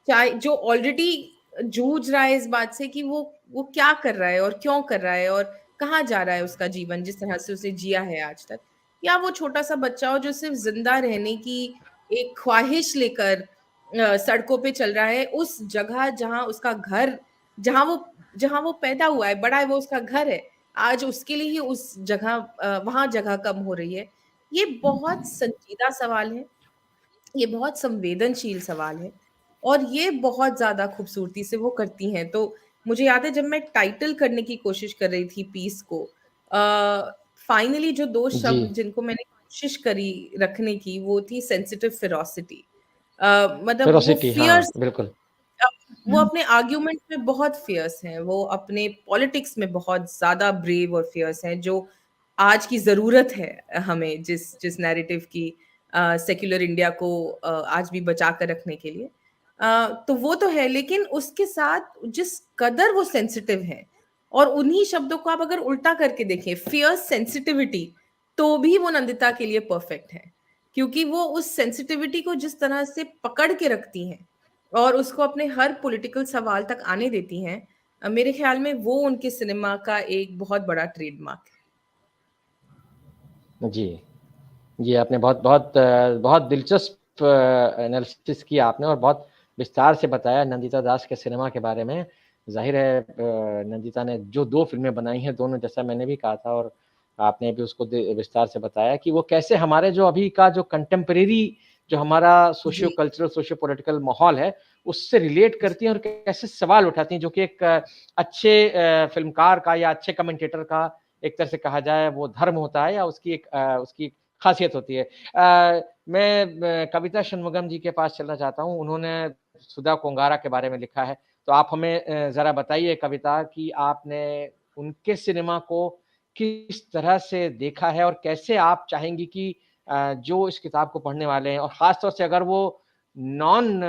चाहे जो ऑलरेडी जूझ रहा है इस बात से कि वो क्या कर रहा है और क्यों कर रहा है और कहाँ जा रहा है उसका जीवन जिस तरह से उसे जिया है आज तक, या वो छोटा सा बच्चा हो जो सिर्फ जिंदा रहने की एक ख्वाहिश लेकर सड़कों पे चल रहा है, उस जगह जहां उसका घर, जहां वो पैदा हुआ है, बड़ा है, वो उसका घर है, आज उसके लिए ही उस जगह, वहां जगह कम हो रही है। ये बहुत संजीदा सवाल है, ये बहुत संवेदनशील सवाल है और ये बहुत ज्यादा खूबसूरती से वो करती हैं। तो मुझे याद है जब मैं टाइटल करने की कोशिश कर रही थी पीस को, फाइनली जो दो जी शब्द जिनको मैंने कोशिश करी रखने की, वो थी सेंसिटिव फेरोसिटी। मतलब वो फेरोसिटी, हाँ फियर्स, बिल्कुल। वो अपने आर्ग्यूमेंट में बहुत फियर्स हैं, वो अपने पॉलिटिक्स में बहुत ज्यादा ब्रेव और फियर्स हैं, जो आज की जरूरत है हमें, जिस जिस नैरेटिव की सेक्युलर इंडिया को आज भी बचा कर रखने के लिए। तो वो तो है, लेकिन उसके साथ जिस कदर वो सेंसिटिव है, और उन्हीं शब्दों को आप अगर उल्टा करके देखें, फियर्स सेंसिटिविटी, तो भी वो नंदिता के लिए परफेक्ट है, क्योंकि वो उस सेंसिटिविटी को जिस तरह से पकड़ के रखती हैं और उसको अपने हर पॉलिटिकल सवाल तक आने देती हैं, मेरे ख्याल में वो उनके सिनेमा का एक बहुत बड़ा ट्रेडमार्क है। जी जी आपने बहुत बहुत बहुत दिलचस्प एनालिसिस किया आपने और बहुत विस्तार से बताया नंदिता दास के सिनेमा के बारे में। जाहिर है नंदिता ने जो 2 फिल्में बनाई हैं, दोनों, जैसा मैंने भी कहा था और आपने भी उसको विस्तार से बताया कि वो कैसे हमारे जो अभी का जो कंटेम्परेरी, जो हमारा सोशियो जी कल्चरल, सोशियो पॉलिटिकल माहौल है, उससे रिलेट करती हैं और कैसे सवाल उठाती हैं, जो कि एक अच्छे फिल्मकार का या अच्छे कमेंटेटर का एक तरह से कहा जाए वो धर्म होता है या उसकी एक उसकी खासियत होती है। मैं कविता षणमुगम जी के पास चलना चाहता हूँ। उन्होंने सुधा कोंगारा के बारे में लिखा है, तो आप हमें जरा बताइए कविता कि आपने उनके सिनेमा को किस तरह से देखा है और कैसे आप चाहेंगी कि जो इस किताब को पढ़ने वाले हैं, और खासतौर से अगर वो नॉन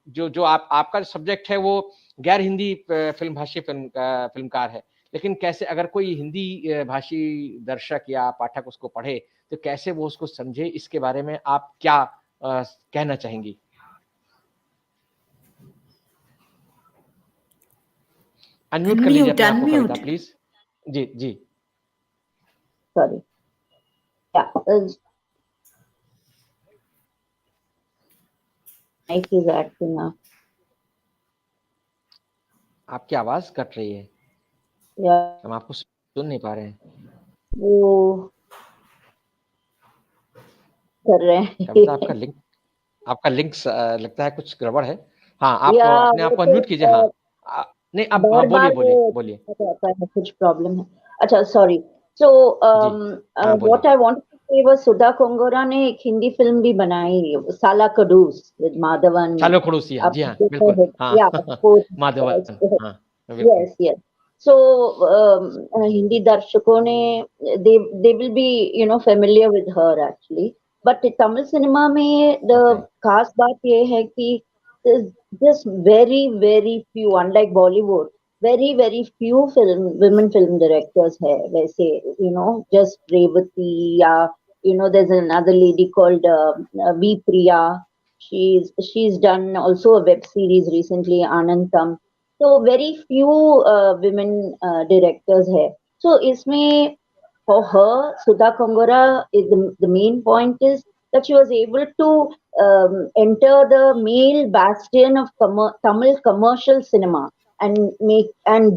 जो आपका सब्जेक्ट है वो गैर हिंदी फिल्म भाषी फिल्मकार है, लेकिन कैसे अगर कोई हिंदी भाषी दर्शक या पाठक उसको पढ़े तो कैसे वो उसको समझे, इसके बारे में आप क्या कहना चाहेंगी? अनम्यूट कर लीजिए अपने आप को कविता, अनम्यूट। प्लीज। जी जी Sorry. Yeah, mic is acting up. आपकी आवाज कट रही है, Yeah, हम आपको सुन नहीं पा रहे हैं। वो कर रहे हैं। कविता आपका लिंक लगता है कुछ गड़बड़ है। हाँ, आप अपने आप को अनम्यूट कीजिए। हाँ, नहीं, आप बार बोलिए बार बोलिए बोलिए। कुछ प्रॉब्लम है। अच्छा, सॉरी। सो हाँ, व्हाट आई वांट टू से वाज सुधा कोंगोरा ने एक हिंदी फिल्म भी बनाई, साला कड़ूस, विद माधवन। चालो खड़ूसिया, जी हाँ, बिल्कुल। हाँ, या ऑफ कोर्स, माधवन, हाँ, बिल्कुल। yes, yes. So Hindi दर्शकों ने they will be familiar with her actually, but Tamil cinema में the Okay. खास बात ये है कि there's just very few, unlike Bollywood, very few women film directors है वैसे, just Revati, या there's another lady called V Priya. She's done also a web series recently, Anantam. So very few women directors hai. So isme, for her, Sudha Kongora, the main point is that she was able to enter the male bastion of Tamil commercial cinema and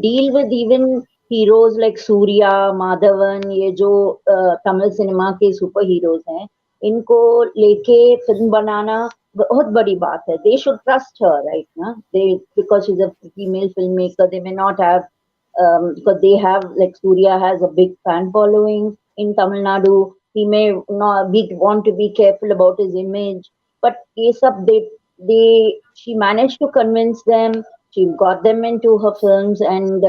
deal with even heroes like Surya, Madhavan, ये जो Tamil cinema के super heroes हैं, इनको लेके film बनाना बहुत बड़ी बात है. They should trust her, right? Na? Because she's a female filmmaker, they may not have, because they have, like Surya has a big fan following in Tamil Nadu. He may not want to be careful about his image, but she managed to convince them. She got them into her films, and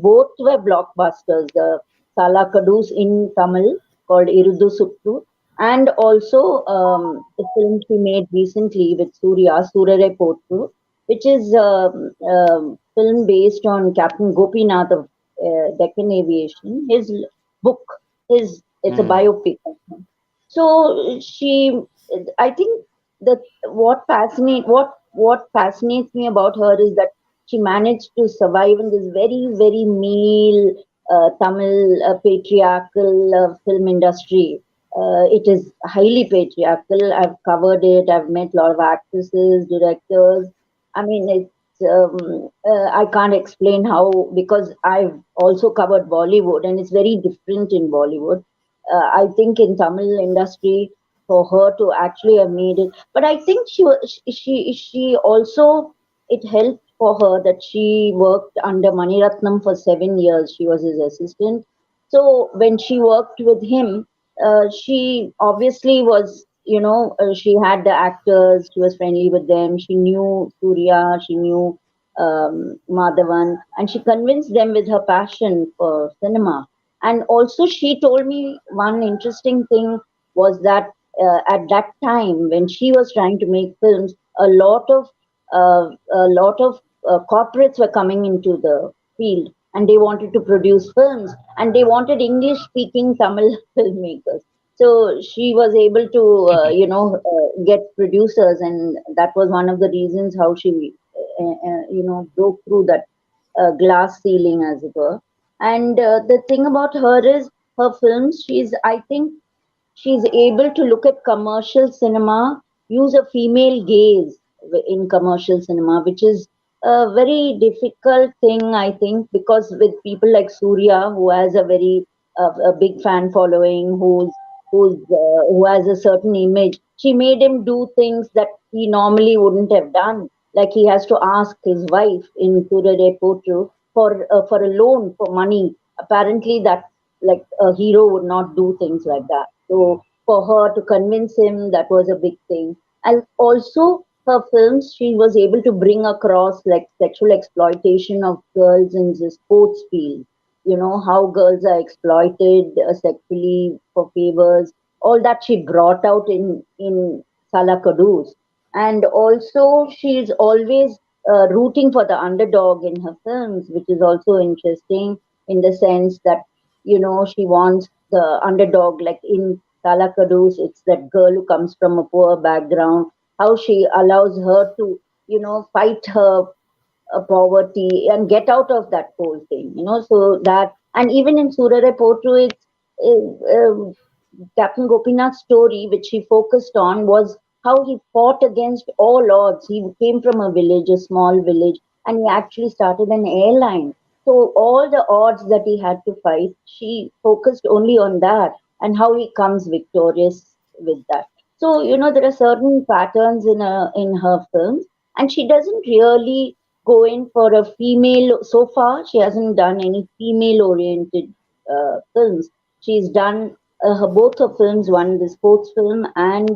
both were blockbusters. The Sala Kadus in Tamil called Irudhu Suttu, and also the film she made recently with Surya, Surare Potru, which is a film based on Captain Gopinath of Deccan Aviation. His book, it's a biopic. So I think that what fascinates me about her is that she managed to survive in this very male Tamil patriarchal film industry. It is highly patriarchal. I've covered it. I've met a lot of actresses, directors. I mean, it's I can't explain how, because I've also covered Bollywood, and it's very different in Bollywood. I think in Tamil industry, for her to actually have made it, but I think she also, it helped for her that she worked under Mani Ratnam for 7 years. She was his assistant. So when she worked with him, she obviously was, she had the actors, she was friendly with them, she knew Surya, she knew Madhavan, and she convinced them with her passion for cinema. And also she told me one interesting thing was that at that time when she was trying to make films, a lot of corporates were coming into the field, and they wanted to produce films, and they wanted English speaking Tamil filmmakers. So she was able to get producers, and that was one of the reasons how she broke through that glass ceiling, as it were. And the thing about her is her films, I think she's able to look at commercial cinema, use a female gaze in commercial cinema, which is a very difficult thing, I think, because with people like Surya, who has a big fan following, who has a certain image, she made him do things that he normally wouldn't have done. Like he has to ask his wife in Surare Potru for a loan for money. Apparently, that, like, a hero would not do things like that. So for her to convince him, that was a big thing. And also her films, she was able to bring across like sexual exploitation of girls in the sports field. How girls are exploited sexually for favors. All that she brought out in Sala Kadus. And also she's always rooting for the underdog in her films, which is also interesting in the sense that she wants the underdog, like in Sala Kadus, it's that girl who comes from a poor background, how she allows her to, fight her poverty and get out of that whole thing, so that, and even in Surare Potru, it's Captain Gopinath's story, which he focused on, was how he fought against all odds. He came from a village, a small village, and he actually started an airline. So all the odds that he had to fight, she focused only on that and how he comes victorious with that. So there are certain patterns in her films, and she doesn't really go in for a female. So far, she hasn't done any female-oriented films. She's done both her films, one the sports film and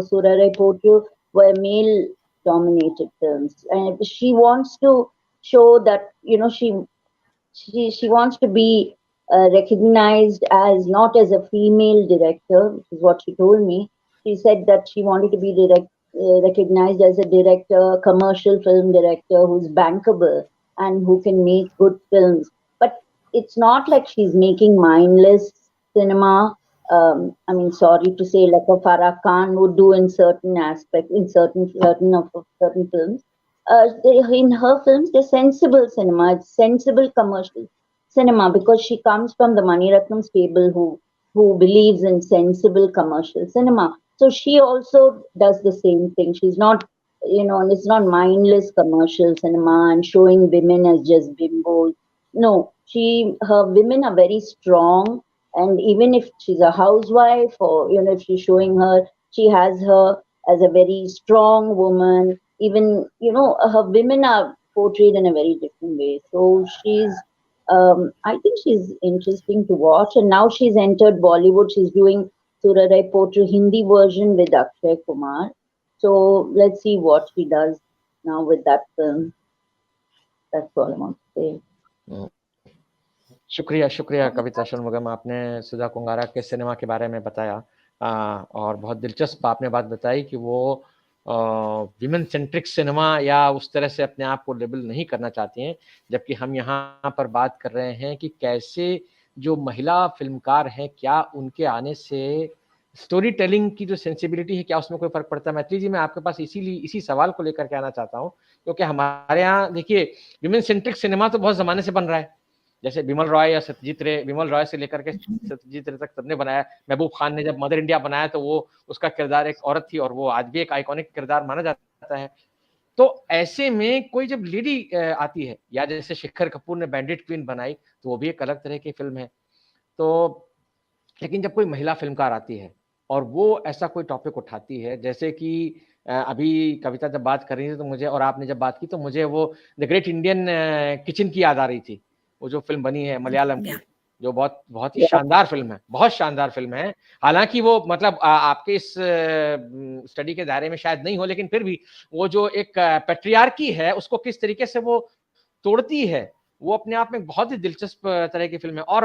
Surarai Potru, were male-dominated films, and she wants to show that she wants to be recognized as not as a female director, which is what she told me. She said that she wanted to be recognized as a director, commercial film director who's bankable and who can make good films. But it's not like she's making mindless cinema. I mean, sorry to say, like a Farah Khan would do in certain aspects, in certain films. In her films, they're sensible cinema. It's sensible commercial cinema because she comes from the Mani Ratnam stable who believes in sensible commercial cinema. So she also does the same thing. She's not, it's not mindless commercial cinema and showing women as just bimbos. No, her women are very strong, and even if she's a housewife or if she's showing her, she has her as a very strong woman. Even her women are portrayed in a very different way. So she's I think she's interesting to watch. And now she's entered Bollywood. She's doing Surarai Potru Hindi version with Akshay Kumar. So let's see what she does now with that film. That's all I want to say. शुक्रिया कविता षणमुगम, आपने सुधा कुंगारा के cinema के बारे में बताया और बहुत दिलचस्प आपने बात बताई कि वो विमेन सेंट्रिक सिनेमा या उस तरह से अपने आप को लेबल नहीं करना चाहती हैं, जबकि हम यहाँ पर बात कर रहे हैं कि कैसे जो महिला फिल्मकार हैं, क्या उनके आने से स्टोरी टेलिंग की जो सेंसिबिलिटी है, क्या उसमें कोई फर्क पड़ता है। मैथिली जी, मैं आपके पास इसी सवाल को लेकर के आना चाहता हूँ, क्योंकि हमारे यहाँ देखिए विमेन सेंट्रिक सिनेमा तो बहुत जमाने से बन रहा है। जैसे विमल रॉय या सत्यजीत रे, विमल रॉय से लेकर के सत्यजीत रे तक सबने बनाया। महबूब खान ने जब मदर इंडिया बनाया तो वो उसका किरदार एक औरत थी और वो आज भी एक आइकॉनिक किरदार माना जाता है। तो ऐसे में कोई जब लेडी आती है, या जैसे शेखर कपूर ने बैंडिट क्वीन बनाई तो वो भी एक अलग तरह की फिल्म है। तो लेकिन जब कोई महिला फिल्मकार आती है और वो ऐसा कोई टॉपिक उठाती है, जैसे कि अभी कविता जब बात कर रही थी तो मुझे, और आपने जब बात की तो मुझे वो द ग्रेट इंडियन किचन की याद आ रही थी। वो जो फिल्म बनी है मलयालम की, जो बहुत ही शानदार फिल्म है, बहुत शानदार फिल्म है। हालांकि वो मतलब आपके इस स्टडी के दायरे में शायद नहीं हो, लेकिन फिर भी वो जो एक पैट्रियार्की है उसको किस तरीके से वो तोड़ती है, वो अपने आप में बहुत ही दिलचस्प तरह की फिल्म है। और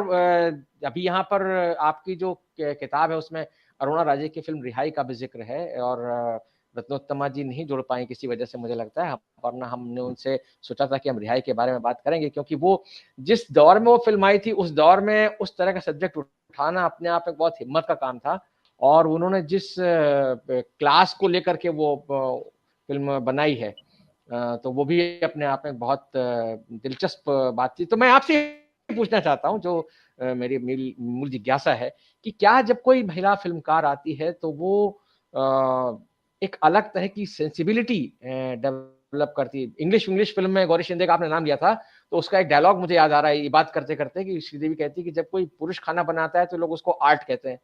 अभी यहाँ पर आपकी जो किताब है उसमें अरुणा राजे की फिल्म रिहाई का भी जिक्र है, और रत्नोत्तमा जी नहीं जुड़ पाए किसी वजह से, मुझे लगता है। वरना हमने उनसे सोचा था कि हम रिहाई के बारे में बात करेंगे, क्योंकि वो जिस दौर में वो फिल्म आई थी, उस दौर में उस तरह का सब्जेक्ट उठाना अपने आप में बहुत हिम्मत का काम था। और उन्होंने जिस क्लास को लेकर के वो फिल्म बनाई है, तो वो भी अपने आप में बहुत दिलचस्प बात थी। तो मैं आपसे पूछना चाहता हूँ, जो मेरी मूल जिज्ञासा है, कि क्या जब कोई महिला फिल्मकार आती है तो वो एक अलग तरह की सेंसिबिलिटी डेवलप करती है। इंग्लिश फिल्म में गौरी शिंदे का आपने नाम लिया था, तो उसका एक डायलॉग मुझे याद आ रहा है ये बात करते करते, कि श्रीदेवी कहती है कि जब कोई पुरुष खाना बनाता है तो लोग उसको आर्ट कहते हैं,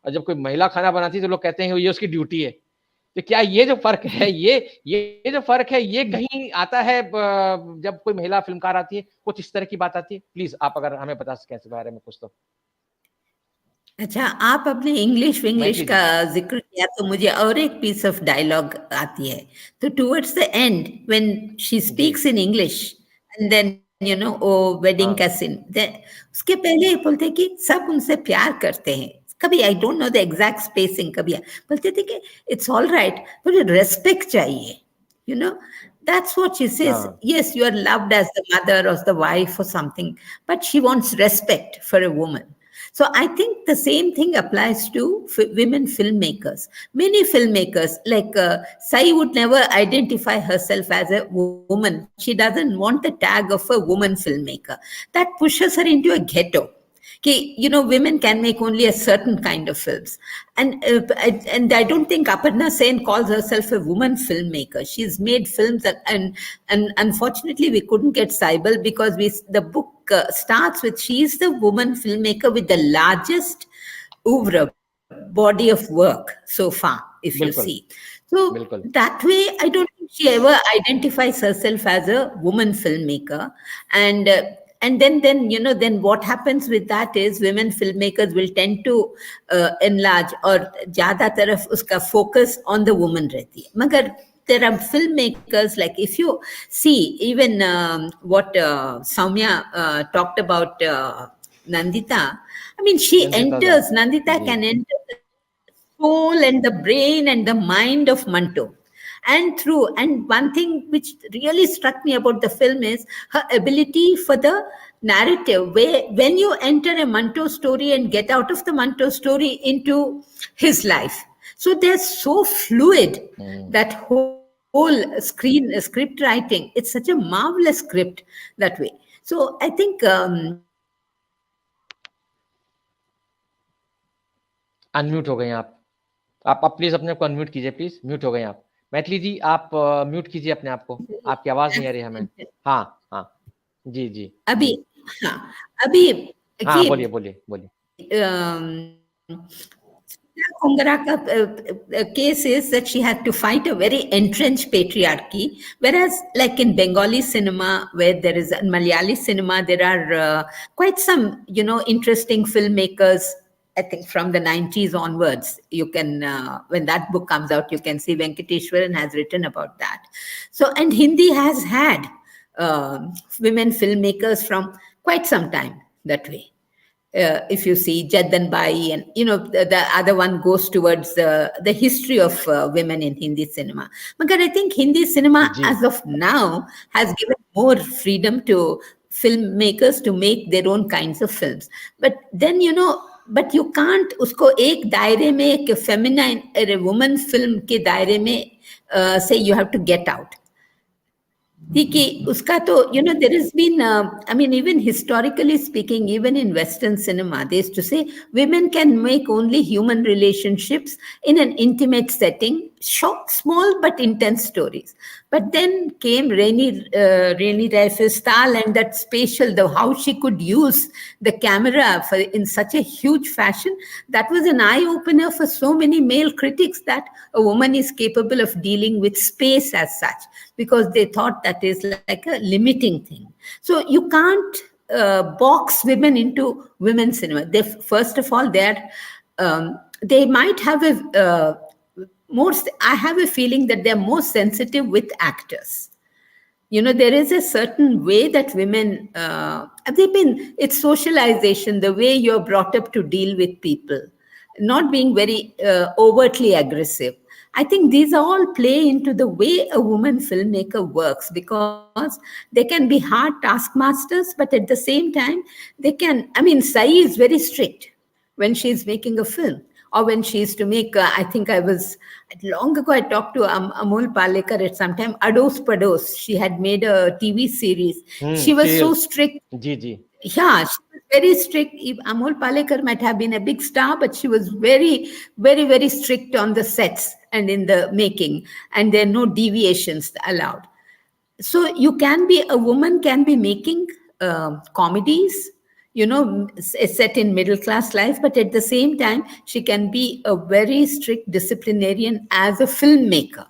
और जब कोई महिला खाना बनाती है तो लोग कहते हैं ये उसकी ड्यूटी है। तो क्या ये जो फर्क है, ये जो फर्क है, ये कहीं आता है जब कोई महिला फिल्मकार आती है, कुछ इस तरह की बात आती है? प्लीज आप अगर हमें बता सकें इस बारे में कुछ तो। अच्छा, आप अपने इंग्लिश का जिक्र किया तो मुझे और एक पीस ऑफ डायलॉग आती है। तो towards the end when she speaks in English and then oh wedding का सीन, उसके पहले बोलते कि सब उनसे प्यार करते हैं। कभी I don't know the exact spacing, कभी बोलते थे कि इट्स ऑल राइट, पर रेस्पेक्ट चाहिए, That's what she says. Yes, you are loved as the mother or the wife or something, but she wants respect for a woman. So I think the same thing applies to women filmmakers. Many filmmakers, like Sai would never identify herself as a woman. She doesn't want the tag of a woman filmmaker. That pushes her into a ghetto. Women can make only a certain kind of films. And I don't think Aparna Sen calls herself a woman filmmaker. She's made films and unfortunately we couldn't get Saibal because the book starts with she's the woman filmmaker with the largest oeuvre body of work so far, if you see. So बिल्कुल that way, I don't think she ever identifies herself as a woman filmmaker. And then you know, then what happens with that is women filmmakers will tend to enlarge or ज़्यादा तरफ उसका focus on the woman रहती है. मगर there are filmmakers, like if you see even what Saumya talked about Nandita. I mean, she Nandita Das enters, Nandita ji can enter the soul and the brain and the mind of Manto. And one thing which really struck me about the film is her ability for the narrative, where when you enter a Manto story and get out of the Manto story into his life. So they're so fluid, that whole script writing. It's such a marvelous script that way. So I think unmute हो गए हैं आप please अपने को unmute कीजिए, please mute हो गए आप। मैथिली जी आप म्यूट कीजिए अपने आप को, आपकी आवाज नहीं आ रही हमें। हाँ हाँ जी जी अभी जी। हाँ अभी हाँ कि बोलिए बोलिए बोलिए। Kongaraka case is that she had to fight a very entrenched patriarchy, whereas like in Bengali cinema, where there is Malayali cinema, there are quite some, you know, interesting filmmakers. I think from the 90s onwards, you can, when that book comes out, you can see Venkateshwaran has written about that. So, and Hindi has had women filmmakers from quite some time that way. If you see Jaddan Bai, and you know the other one goes towards the history of women in Hindi cinema. But I think Hindi cinema ji as of now has given more freedom to filmmakers to make their own kinds of films. But then you know, but you can't उसको एक दायरे में, एक feminine a woman film के दायरे में say you have to get out. कि उसका तो, you know, there has been, I mean, even historically speaking, even in Western cinema, they used to say women can make only human relationships in an intimate setting, short, small but intense stories. But then came Rainy Raif's Tal and that spatial, how she could use the camera for in such a huge fashion. That was an eye-opener for so many male critics, that a woman is capable of dealing with space as such, because they thought that is like a limiting thing. So you can't box women into women's cinema. They, first of all, they might have a I have a feeling that they're more sensitive with actors. You know, there is a certain way that women, it's socialization, the way you're brought up to deal with people, not being very overtly aggressive. I think these all play into the way a woman filmmaker works, because they can be hard taskmasters, but at the same time, they can, I mean, Sai is very strict when she's making a film, or when she used to make, I think long ago I talked to Amol Palekar at some time, Ados Pados. She had made a TV series. She was so strict. Ji ji Yeah, she was very strict. Amol Palekar might have been a big star, but she was very, very, very strict on the sets and in the making, and there are no deviations allowed. So a woman can be making comedies, you know, set in middle class life, but at the same time, she can be a very strict disciplinarian as a filmmaker.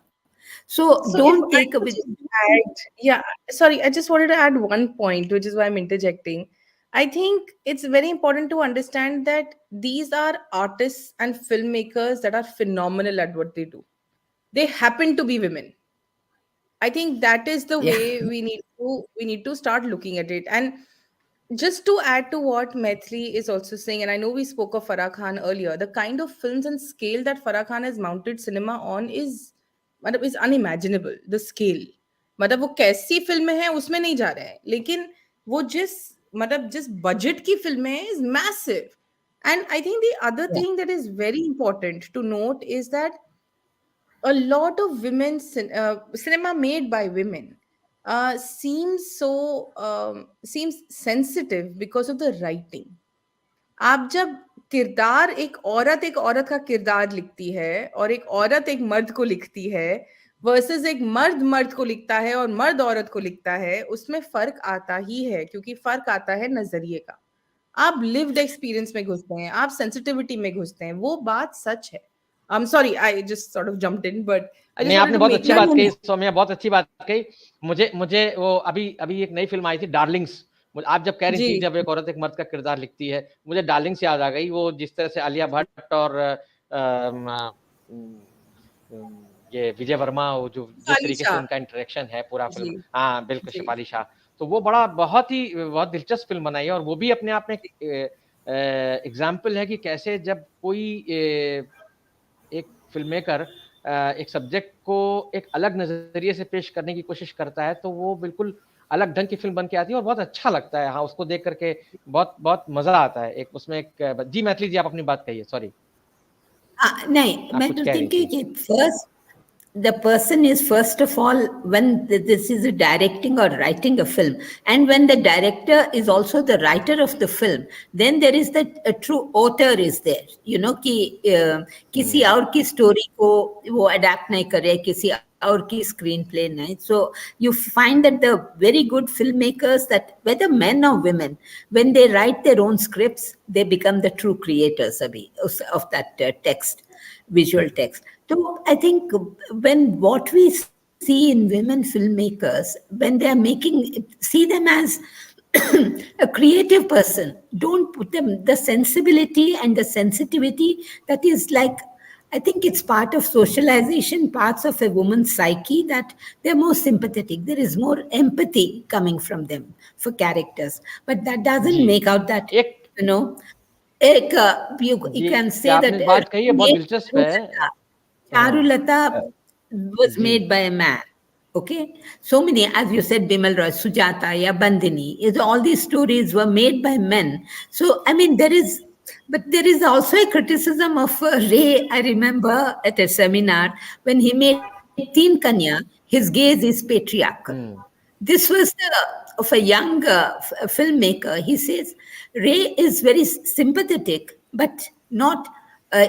So So if don't I take a could just add, yeah, sorry, I just wanted to add one point, which is why I'm interjecting. I think it's very important to understand that these are artists and filmmakers that are phenomenal at what they do. They happen to be women. I think that is the Yeah. way we need to start looking at it. And just to add to what Maithili is also saying, and I know we spoke of Farah Khan earlier, the kind of films and scale that Farah Khan has mounted cinema on is unimaginable. The scale, मतलब वो कैसी film है उसमें नहीं जा रहे हैं, लेकिन वो जिस बजट की फिल्में हैं is massive. And I think the other thing that is very important to note is that a lot of cinema made by women seems sensitive because of the writing. आप जब एक औरत का किरदार लिखती है और एक औरत एक मर्द को लिखती है वर्सेस एक मर्द को लिखता है और मर्द औरत को लिखता है, उसमें फर्क आता ही है, क्योंकि फर्क आता है नजरिए का। आप लिव्ड एक्सपीरियंस में घुसते हैं, आप सेंसिटिविटी में घुसते हैं, वो बात सच है। I'm sorry, I just sort of jumped in, but नहीं, आपने बहुत अच्छी बात कही सौम्या, बहुत अच्छी बात कही। मुझे वो अभी एक नई फिल्म आई थी डार्लिंग्स। आप जब कह रही थी जब एक औरत एक मर्द का किरदार लिखती है, मुझे डार्लिंग्स याद आ गई। वो जिस तरह से आलिया भट्ट और ये विजय वर्मा, वो जो जिस तरीके से उनका इंटरेक्शन है पूरा फिल्म, हाँ बिल्कुल, शेफाली शाह, तो वो बहुत दिलचस्प फिल्म बनाई है। और वो भी अपने आप में एग्जाम्पल है कि कैसे जब कोई एक फिल्म मेकर एक सब्जेक्ट को एक अलग नजरिए से पेश करने की कोशिश करता है, तो वो बिल्कुल अलग ढंग की फिल्म बन के आती है और बहुत अच्छा लगता है। हाँ, उसको देख करके बहुत मजा आता है। एक उसमें एक जी मैथिली जी, आप अपनी बात कहिए, सॉरी। नहीं, मैं तो थिंकिंग कि first the person is first of all, when this is a directing or writing a film, and when the director is also the writer of the film, then there is a true author is there, you know, कि किसी और की story को वो adapt नहीं करे, किसी और की स्क्रीन प्ले नहीं. So you find that the very good filmmakers, that whether men or women, when they write their own scripts, they become the true creators of that text, visual text. So I think when what we see in women filmmakers, when they are making, see them as a creative person. Don't put them the sensibility and the sensitivity that is like, I think it's part of socialization, parts of a woman's psyche, that they're more sympathetic. There is more empathy coming from them for characters. But that doesn't make out that, you know, you can say that बात कही है, बहुत दिलचस्प है। Charulata was made by a man. Okay, so many, as you said, Bimal Roy, Sujata, ya Bandini, all these stories were made by men. So I mean, there is also a criticism of Ray. I remember at a seminar when he made Teen Kanya, his gaze is patriarchal. This was of a young filmmaker. He says Ray is very sympathetic, but not.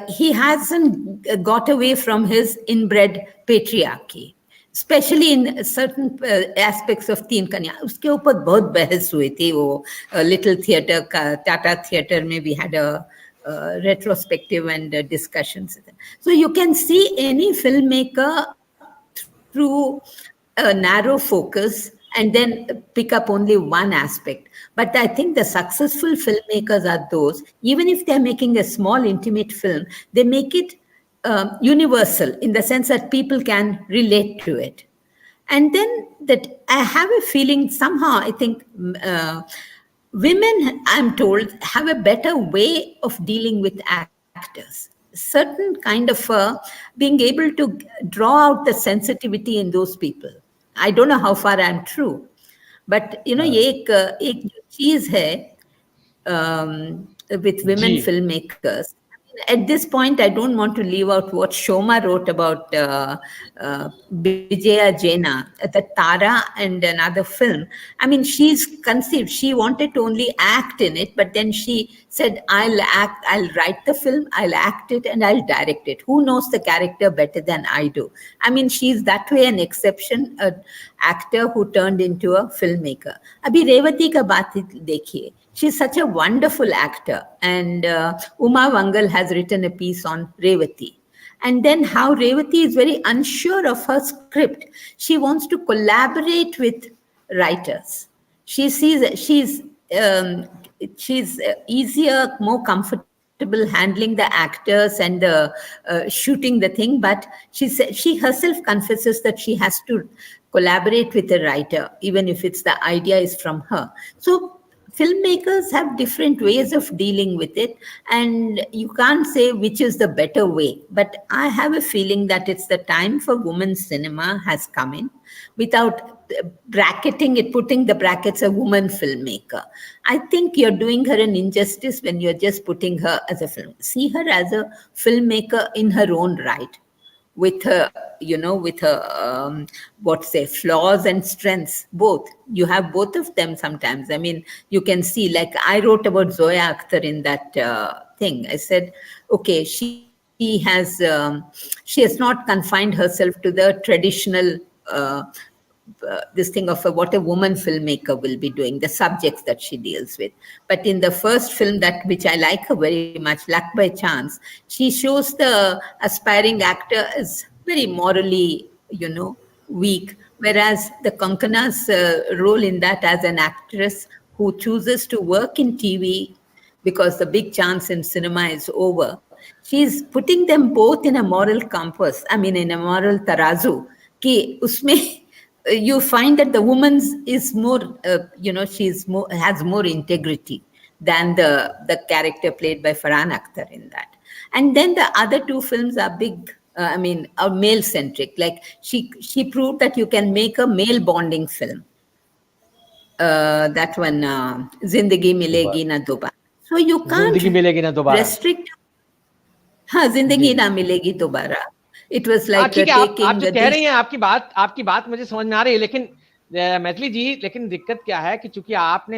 He hasn't got away from his inbred patriarchy, especially in certain aspects of Teen Kanya. उसके ऊपर बहुत बहस हुई थी. वो Little Theatre का, Tata Theatre में we had a retrospective and discussions. So you can see any filmmaker through a narrow focus and then pick up only one aspect. But I think the successful filmmakers are those, even if they're making a small, intimate film, they make it universal in the sense that people can relate to it. And then that I have a feeling somehow, I think women, I'm told, have a better way of dealing with actors. Certain kind of being able to draw out the sensitivity in those people. I don't know how far I'm true, but you know, एक चीज है with women filmmakers. At this point, I don't want to leave out what Shoma wrote about Vijaya Jaina, the Tara and another film. I mean, she's conceived, she wanted to only act in it, but then she said, I'll write the film, I'll act it, and I'll direct it. Who knows the character better than I do? I mean, she's that way an exception, an actor who turned into a filmmaker. Abhi Revati ka baat dekhiye. She's such a wonderful actor. And Uma Vangal has written a piece on Revati. And then how Revati is very unsure of her script. She wants to collaborate with writers. She sees she's easier, more comfortable handling the actors and the shooting the thing. But she herself confesses that she has to collaborate with a writer, even if it's the idea is from her. So filmmakers have different ways of dealing with it, and you can't say which is the better way. But I have a feeling that it's the time for women's cinema has come in, without bracketing it, putting the brackets a woman filmmaker. I think you're doing her an injustice when you're just putting her as a film. See her as a filmmaker in her own right, with her, with her, flaws and strengths, both. You have both of them sometimes. I mean, you can see, like I wrote about Zoya Akhtar in that thing. I said, okay, she has not confined herself to the traditional this thing of what a woman filmmaker will be doing, the subjects that she deals with. But in the first film, which I like her very much, Luck by Chance, she shows the aspiring actor as very morally, weak. Whereas the Kankana's role in that as an actress who chooses to work in TV because the big chance in cinema is over, she's putting them both in a moral compass. I mean, in a moral tarazu. Ki usme you find that the woman is more, has more integrity than the character played by Farhan Akhtar in that. And then the other two films are big, are male centric. Like she proved that you can make a male bonding film. That one, Zindagi Milegi Na Dobara. So you can't जिंदगी मिलेगी ना दोबारा restrict. हाँ, Zindagi Na Milegi Dobara. It was like ठीक है, आप taking जो कह रही हैं, आपकी बात मुझे समझ में आ रही है, लेकिन मैथिली जी, लेकिन दिक्कत क्या है कि चूंकि आपने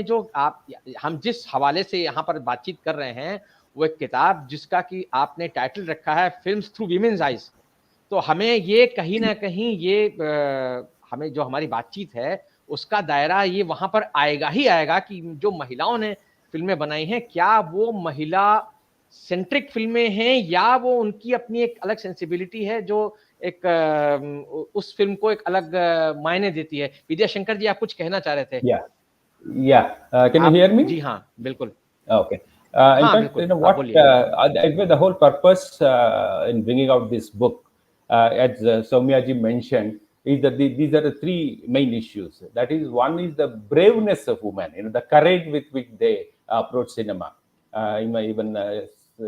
हम जिस हवाले से यहाँ पर बातचीत कर रहे हैं, वो एक किताब जिसका कि आपने टाइटल रखा है फिल्म्स थ्रू वीमेन्स आइज, तो हमें ये कहीं ना कहीं ये हमें जो हमारी बातचीत है उसका दायरा ये वहां पर आएगा ही आएगा कि जो महिलाओं ने फिल्में बनाई हैं, क्या वो महिला सेंट्रिक फिल्में हैं या वो उनकी अपनी एक अलग सेंसिबिलिटी है जो एक उस फिल्म को एक अलग मायने देती है। विद्याशंकर जी, आप कुछ कहना चाह रहे थे? Can you hear me? जी हाँ, बिल्कुल। Okay, in fact, the whole purpose in bringing out this book, as Saumya ji mentioned, is that these are the three main issues. That is, one is the braveness of women, the courage with which they approach cinema. Even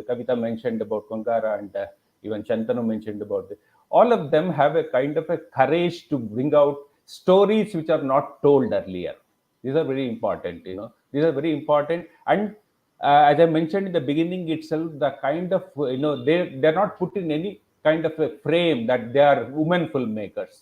Kavita mentioned about Konkara, and even Shantanu mentioned about it. All of them have a kind of a courage to bring out stories which are not told earlier. These are very important, These are very important. And as I mentioned in the beginning itself, the kind of, they're not put in any kind of a frame that they are women filmmakers.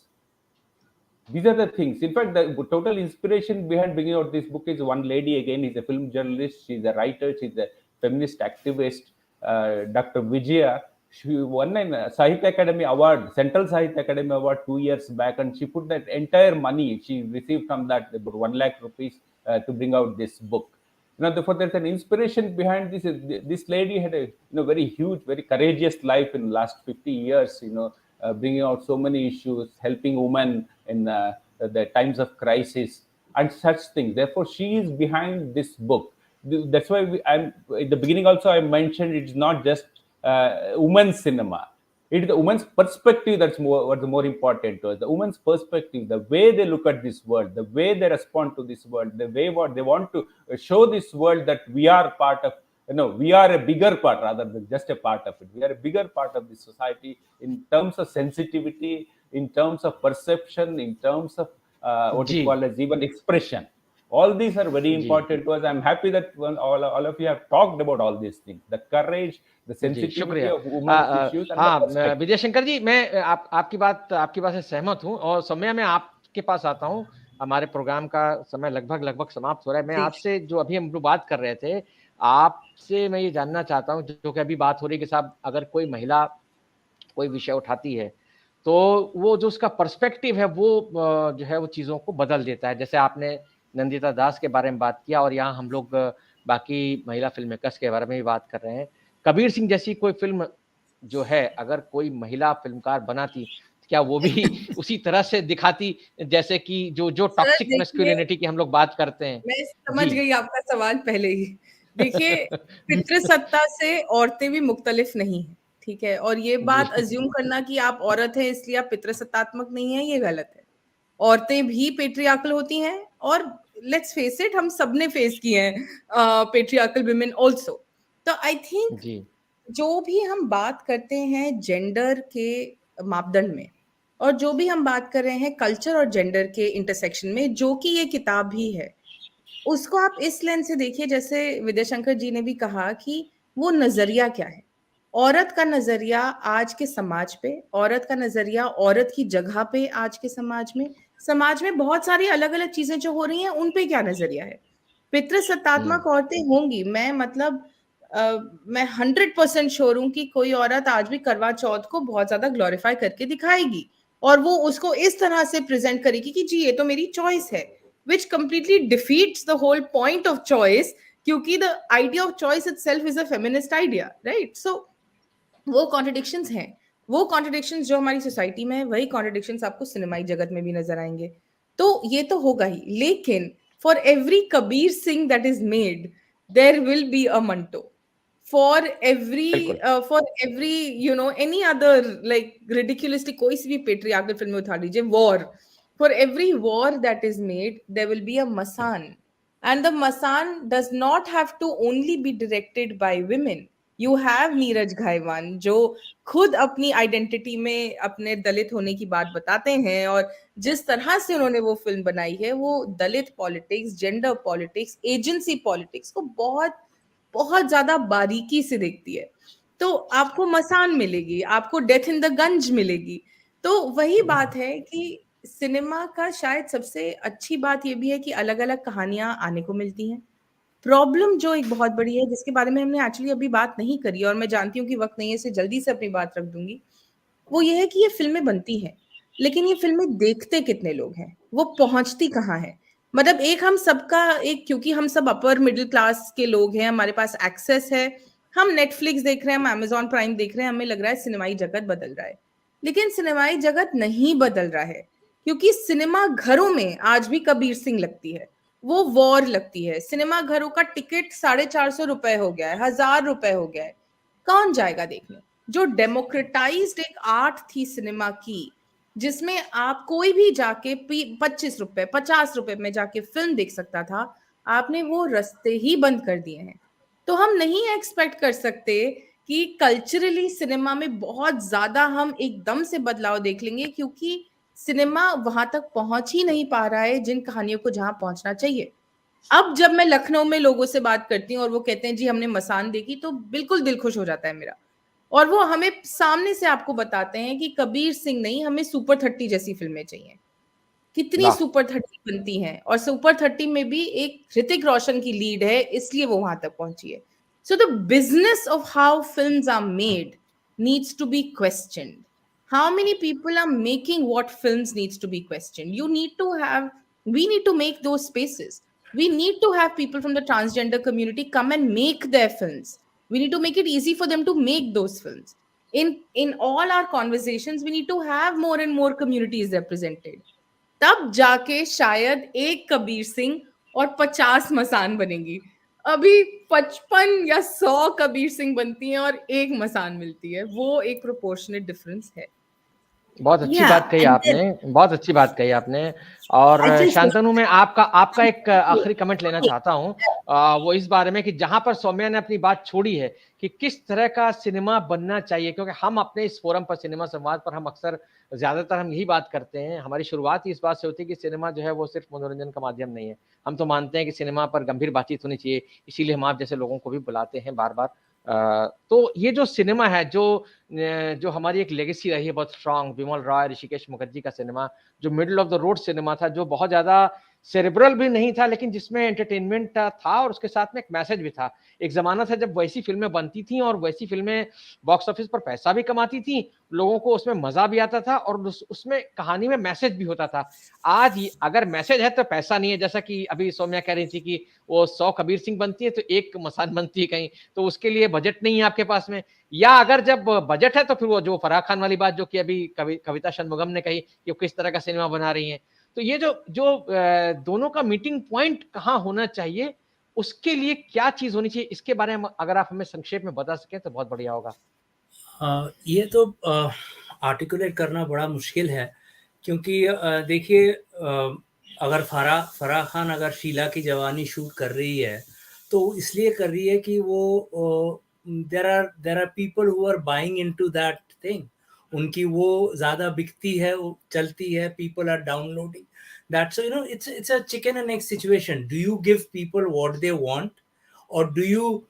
These are the things. In fact, the total inspiration behind bringing out this book is one lady, again, is a film journalist, she's a writer, she's a feminist activist, Dr. Vijaya. She won a Sahitya Academy Award, Central Sahitya Academy Award 2 years back, and she put that entire money she received from that, about 1 lakh rupees, to bring out this book. Therefore, there's an inspiration behind this. This lady had a very huge, very courageous life in the last 50 years, bringing out so many issues, helping women in the times of crisis and such things. Therefore, she is behind this book. That's why in the beginning also I mentioned it's not just women's cinema. It is the woman's perspective what's more important to us. The woman's perspective, the way they look at this world, the way they respond to this world, the way what they want to show this world that we are part of, we are a bigger part rather than just a part of it. We are a bigger part of this society in terms of sensitivity, in terms of perception, in terms of what you call as even expression. All these are very important to us. I'm happy that all of you have talked about all these things. The courage, the sensitivity of women's issues. हाँ, विद्याशंकर जी, मैं आपकी बात से सहमत हूँ, और समय में आपके पास आता हूँ। हमारे प्रोग्राम का समय लगभग समाप्त हो रहा है। मैं आपसे जो अभी हम लोग बात कर रहे थे, आपसे मैं ये जानना चाहता हूँ, जो कि अभी बात हो रही है कि साहब अगर कोई महिला कोई विषय उठाती है तो वो जो उसका पर्सपेक्टिव है वो जो है वो चीज़ों को बदल देता है। जैसे आपने नंदिता दास के बारे में बात किया, और यहाँ हम लोग बाकी महिला फिल्म मेकर्स के बारे में भी बात कर रहे हैं। कबीर सिंह जैसी कोई फिल्म जो है, अगर कोई महिला फिल्मकार बनाती, क्या वो भी उसी तरह से दिखाती जैसे कि जो टॉक्सिक मैस्कुलिनिटी की हम लोग बात करते हैं? मैं समझ गई आपका सवाल पहले ही। देखिए, पितृसत्ता से औरतें भी मुख्तलिफ नहीं है, ठीक है? और ये बात अज्यूम करना कि आप औरत है इसलिए आप पितृसत्तात्मक नहीं है, ये गलत है। औरतें भी पेट्रियार्कल होती हैं, और लेट्स फेस इट, हम सबने फेस किए हैं पेट्रियार्कल विमेन आल्सो। तो आई थिंक जो भी हम बात करते हैं जेंडर के मापदंड में, और जो भी हम बात कर रहे हैं कल्चर और जेंडर के इंटरसेक्शन में, जो कि ये किताब भी है, उसको आप इस लेंस से देखिए, जैसे विद्याशंकर जी ने भी कहा कि वो नजरिया क्या है, औरत का नजरिया आज के समाज पे, औरत का नजरिया औरत की जगह पे आज के समाज में बहुत सारी अलग अलग चीजें जो हो रही हैं, उन पे क्या नजरिया है। पितृसत्तात्मक औरतें होंगी, मैं 100% श्योर हूं कि कोई औरत आज भी करवा चौथ को बहुत ज्यादा ग्लोरीफाई करके दिखाएगी, और वो उसको इस तरह से प्रेजेंट करेगी कि जी ये तो मेरी चॉइस है, which completely defeats the whole point of choice, क्योंकि the idea of choice itself is a feminist idea, right? So वो contradictions हैं। वो कॉन्ट्रडिक्शंस जो हमारी सोसाइटी में है वही कॉन्ट्रडिक्शंस आपको सिनेमाई जगत में भी नजर आएंगे। तो ये तो होगा ही, लेकिन for every Kabir Singh that is made there will be a Manto, for every you know any other like ridiculously कोई सी भी patriarchal फिल्म उठा लीजिए, war, for every war that is made there will be a masan, and the masan does not have to only be directed by women. You have Neeraj घाईवान जो खुद अपनी identity में अपने दलित होने की बात बताते हैं, और जिस तरह से उन्होंने वो फिल्म बनाई है वो Dalit politics, gender politics, agency politics को बहुत बहुत ज्यादा बारीकी से देखती है। तो आपको मसान मिलेगी, आपको डेथ इन द गंज मिलेगी। तो वही बात है कि सिनेमा का शायद सबसे अच्छी बात ये भी है कि अलग अलग कहानियां आने को मिलती हैं। प्रॉब्लम जो एक बहुत बड़ी है जिसके बारे में हमने एक्चुअली अभी बात नहीं करी, और मैं जानती हूँ कि वक्त नहीं है, इसे जल्दी से अपनी बात रख दूंगी, वो ये है कि ये फिल्में बनती हैं, लेकिन ये फिल्में देखते कितने लोग हैं, वो पहुंचती कहाँ है। मतलब एक हम सबका एक, क्योंकि हम सब अपर मिडिल क्लास के लोग हैं, हमारे पास एक्सेस है, हम नेटफ्लिक्स देख रहे हैं, हम अमेजॉन प्राइम देख रहे हैं, हमें लग रहा है सिनेमाई जगत बदल रहा है, लेकिन सिनेमाई जगत नहीं बदल रहा है, क्योंकि सिनेमा घरों में आज भी कबीर सिंह लगती है, वो वॉर लगती है। सिनेमा घरों का टिकट 450 रुपए हो गया है, 1000 रुपए हो गया है, कौन जाएगा देखने। जो डेमोक्रेटाइज्ड एक आर्ट थी सिनेमा की, जिसमें आप कोई भी जाके 25 रुपए 50 रुपए में जाके फिल्म देख सकता था, आपने वो रास्ते ही बंद कर दिए हैं। तो हम नहीं एक्सपेक्ट कर सकते कि कल्चरली सिनेमा में बहुत ज्यादा हम एकदम से बदलाव देख लेंगे, क्योंकि सिनेमा वहां तक पहुंच ही नहीं पा रहा है जिन कहानियों को जहां पहुंचना चाहिए। अब जब मैं लखनऊ में लोगों से बात करती हूँ और वो कहते हैं जी हमने मसान देखी, तो बिल्कुल दिल खुश हो जाता है मेरा, और वो हमें सामने से आपको बताते हैं कि कबीर सिंह नहीं, हमें सुपर 30 जैसी फिल्में चाहिए। कितनी सुपर 30 बनती हैं, और सुपर 30 में भी एक ऋतिक रोशन की लीड है, इसलिए वो वहां तक पहुंची है। So the business of how films are made needs to be questioned. How many people are making what films needs to be questioned? We need to make those spaces. We need to have people from the transgender community come and make their films. We need to make it easy for them to make those films. In all our conversations, we need to have more and more communities represented. तब जाके शायद एक कबीर सिंह और 50 मसान बनेगी। अभी 55 या 100 कबीर सिंह बनती हैं और एक मसान मिलती है, वो एक प्रोपोर्शनेट डिफरेंस है। बहुत अच्छी बात कही आपने, बहुत अच्छी बात कही आपने। और शांतनु, मैं आपका एक आखिरी कमेंट लेना चाहता हूँ, वो इस बारे में कि जहां पर सौम्या ने अपनी बात छोड़ी है कि किस तरह का सिनेमा बनना चाहिए, क्योंकि हम अपने इस फोरम पर, सिनेमा संवाद पर, हम अक्सर ज्यादातर हम यही बात करते हैं, हमारी शुरुआत ही इस बात से होती है कि सिनेमा जो है वो सिर्फ मनोरंजन का माध्यम नहीं है। हम तो मानते हैं कि सिनेमा पर गंभीर बातचीत होनी चाहिए, इसीलिए हम आप जैसे लोगों को भी बुलाते हैं बार बार। तो ये जो सिनेमा है, जो हमारी एक लेगेसी रही है बहुत स्ट्रांग, विमल रॉय, ऋषिकेश मुखर्जी का सिनेमा, जो middle of the road cinema था, जो बहुत ज्यादा सेरेब्रल भी नहीं था, लेकिन जिसमें एंटरटेनमेंट था और उसके साथ में एक मैसेज भी था। एक जमाना था जब वैसी फिल्में बनती थी और वैसी फिल्में बॉक्स ऑफिस पर पैसा भी कमाती थी, लोगों को उसमें मजा भी आता था और उसमें कहानी में मैसेज भी होता था। आज अगर मैसेज है तो पैसा नहीं है, जैसा कि अभी सौम्या कह रही थी कि वो 100 कबीर सिंह बनती है तो एक मसान बनती है कहीं, तो उसके लिए बजट नहीं है आपके पास में, या अगर जब बजट है तो फिर वो जो फराह खान वाली बात जो कि अभी कविता शनमुगम ने कही कि किस तरह का सिनेमा बना रही हैं। तो ये जो दोनों का मीटिंग पॉइंट कहाँ होना चाहिए, उसके लिए क्या चीज होनी चाहिए, इसके बारे में अगर आप हमें संक्षेप में बता सकें तो बहुत बढ़िया होगा। ये तो आर्टिकुलेट करना बड़ा मुश्किल है, क्योंकि देखिए, अगर फराह खान अगर शीला की जवानी शूट कर रही है तो इसलिए कर रही है कि वो there are people who are buying into that thing, उनकी वो ज्यादा बिकती है, वो चलती है, people are downloading that. So it's a chicken and egg situation. Do you give people what they want, और do you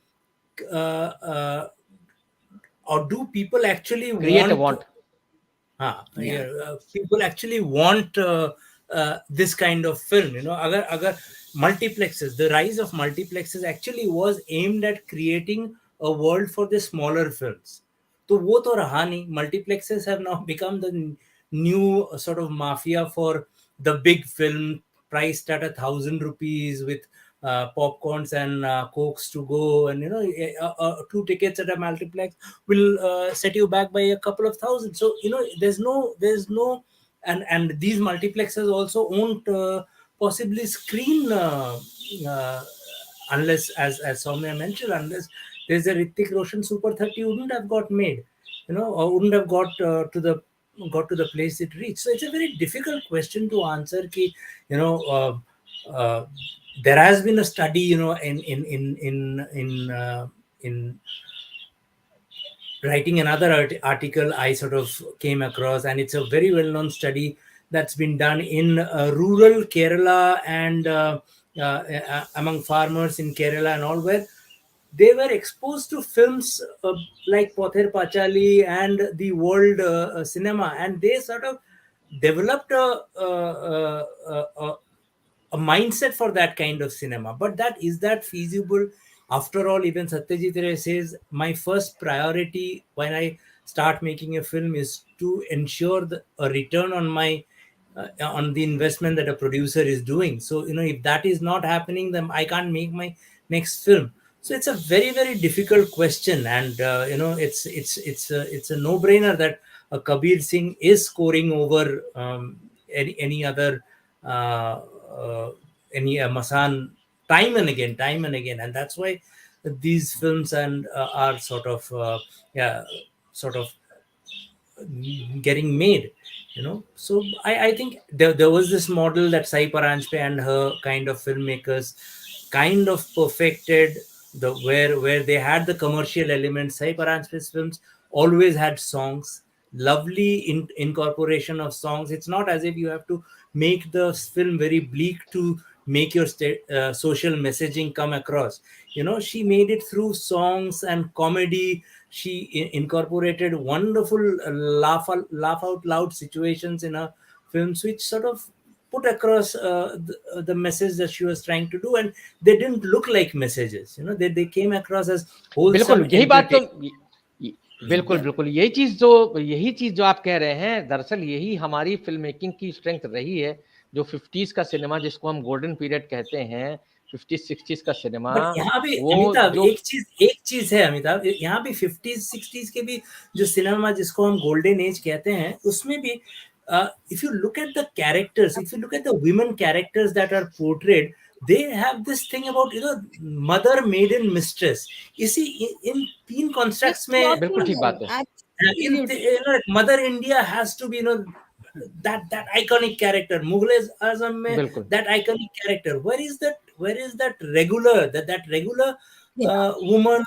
or do people actually want people actually want this kind of film? Agar multiplexes, the rise of multiplexes actually was aimed at creating a world for the smaller films. तो वो तो रहा नहीं. Multiplexes have now become the new sort of mafia for the big film, priced at 1,000 rupees with popcorns and cokes to go, and 2 tickets at a multiplex will set you back by a couple of thousand. So there's no and these multiplexes also won't possibly screen unless, as Saumya mentioned, unless there's a Hrithik Roshan Super 30, wouldn't have got made, or wouldn't have got to the place it reached. So it's a very difficult question to answer. Ki, there has been a study, in writing another article I sort of came across, and it's a very well-known study that's been done in rural Kerala and among farmers in Kerala and all, where they were exposed to films like Pother Pachali and the world cinema, and they sort of developed a mindset for that kind of cinema. But is that feasible? After all, even Satyajit Ray says, my first priority when I start making a film is to ensure a return on my on the investment that a producer is doing. So if that is not happening, then I can't make my next film. So it's a very, very difficult question, and it's a no-brainer that Kabir Singh is scoring over any other Masan time and again, and that's why these films are sort of getting made. So I think there was this model that Sai Paranjape and her kind of filmmakers kind of perfected, where they had the commercial elements. Sai Paranjape's films always had songs, lovely incorporation of songs. It's not as if you have to make the film very bleak to make your social messaging come across. She made it through songs and comedy. She incorporated wonderful laugh out loud situations in her films, which sort of put across the message that she was trying to do, and they didn't look like messages. They came across as wholesome. बिल्कुल यही बात तो बिल्कुल यही चीज जो आप कह रहे हैं, दरअसल यही हमारी फिल्म मेकिंग की स्ट्रेंथ रही है। जो 50s का सिनेमा जिसको हम गोल्डन पीरियड कहते हैं, 50s 60s का सिनेमा, यहाँ भी अमिताभ एक चीज है अमिताभ, यहाँ भी 50s 60s के भी जो सिनेमा जिसको हम गोल्डन एज कहते हैं, उसमें भी if you look at the characters, if you look at the women characters that are portrayed, they have this thing about mother, maiden, mistress. You see, in teen constructs में बिल्कुल ठीक बात है। Mother India has to be that iconic character. Mughal Azam में that iconic character. Where is that regular woman,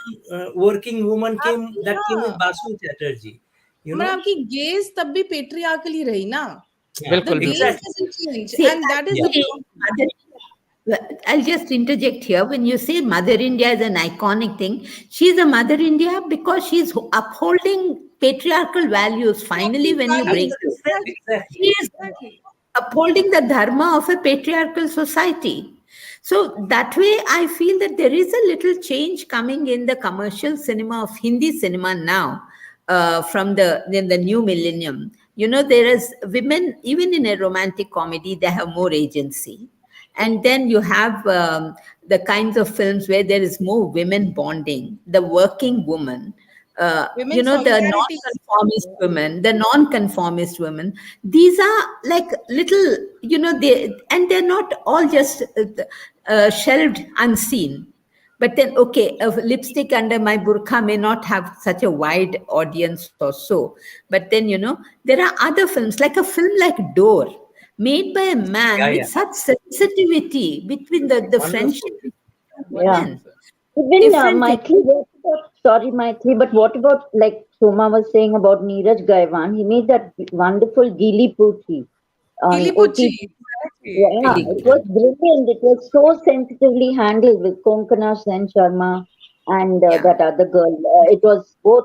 working woman came with Basu Chatterjee. आपकी gauge तब भी पेट्रियार्कली रही ना। बिल्कुल and that is I'll just interject here. When you say Mother India is an iconic thing, she's a Mother India because she's upholding patriarchal values. Finally, when you break this, she is upholding the dharma of a patriarchal society. So that way, I feel that there is a little change coming in the commercial cinema of Hindi cinema now, from the new millennium. There is women, even in a romantic comedy, they have more agency. And then you have the kinds of films where there is more women bonding, the working woman, the non-conformist women. These are like little, they're not all just shelved unseen. But then, okay, a lipstick under my burqa may not have such a wide audience or so. But then, there are other films, like a film like Door, made by a man with such sensitivity between the friendship between women. Even Maithili, Maithili, but what about, like Soma was saying about Neeraj Gaiwan? He made that wonderful Gili Poochi. Yeah, it was brilliant. It was so sensitively handled with Konkana Sen Sharma and that other girl. It was both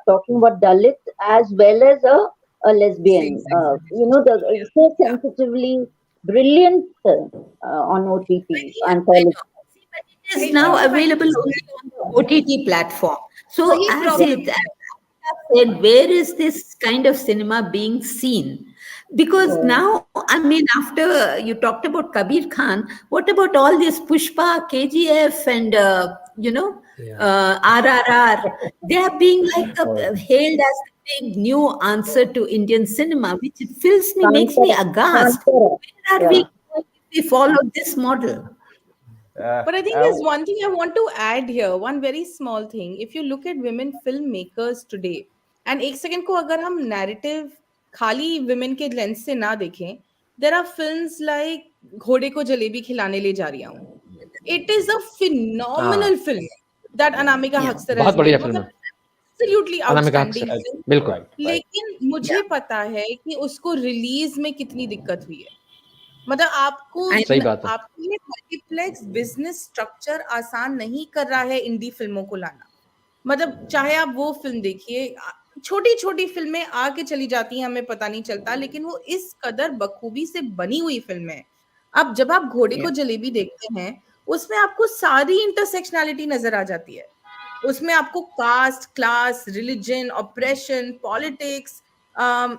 talking about Dalit as well as a lesbian. The so sensitively brilliant on OTT and television. It is now available only on the OTT platform. So, as I said, where is this kind of cinema being seen? Because now, I mean, after you talked about Kabir Khan, what about all this Pushpa, KGF, and RRR? They are being like hailed as the big new answer to Indian cinema, which fills me, makes me aghast. Where are we going if we follow this model? But I think there's one thing I want to add here, one very small thing. If you look at women filmmakers today, and एक second को अगर हम narrative खाली women के lens से ना देखें, there are films like घोड़े को जलेबी खिलाने ले जा रही हूँ. It is a phenomenal film that Anamika Haksar बहुत बढ़िया फिल्म है. Absolutely outstanding film. बिल्कुल. लेकिन मुझे पता है कि उसको रिलीज में कितनी दिक्कत हुई है. मतलब आपको आपके लिए मल्टीप्लेक्स बिजनेस स्ट्रक्चर आसान नहीं कर रहा है इंडी फिल्मों को लाना. मतलब चाहे आप वो फिल्म देखिए, छोटी छोटी फिल्में आके चली जाती हैं, हमें पता नहीं चलता, लेकिन वो इस कदर बखूबी से बनी हुई फिल्म है. अब जब आप घोड़े को जलेबी देखते हैं, उसमें आपको सारी इंटरसेक्शनैलिटी नजर आ जाती है. उसमें आपको caste, class, religion, oppression, politics,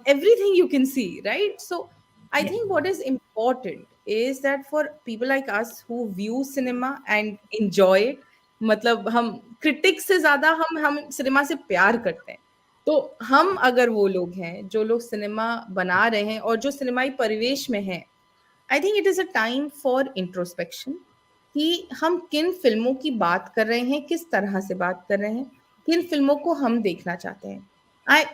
everything you can see, right? So I think what is important is that for people like us who view cinema and enjoy it, मतलब हम critics से ज़्यादा हम सिनेमा से प्यार करते हैं. तो हम अगर वो लोग हैं जो लोग सिनेमा बना रहे हैं और जो सिनेमाई परिवेश में हैं, I think it is a time for introspection कि हम किन फिल्मों की बात कर रहे हैं, किस तरह से बात कर रहे हैं, किन फिल्मों को हम देखना चाहते हैं.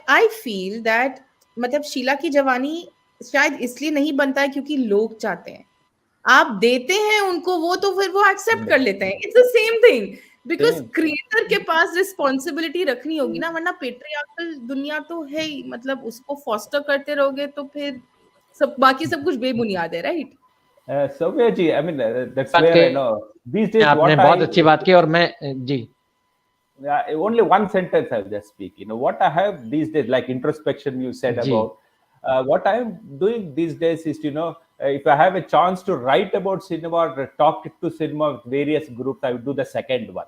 I feel that मतलब शीला की जवानी शायद इसलिए नहीं बनता है क्योंकि लोग चाहते हैं. आप देते हैं उनको वो, तो फिर वो एक्सेप्ट कर लेते हैं. It's the same thing, because creator के पास रिस्पॉन्सिबिलिटी रखनी होगी ना, वरना पेट्रियार्कल दुनिया तो है ही. मतलब उसको फॉस्टर करते रहोगे तो फिर सब बाकी सब कुछ बेबुनियाद है, right? Saumya ji, I mean that's where I know these days आपने बहुत अच्छी बात की. और मैं जी only one sentence I'll just speak. What I have these days, like introspection you said about. What I am doing these days is, if I have a chance to write about cinema or talk to cinema with various groups, I would do the second one.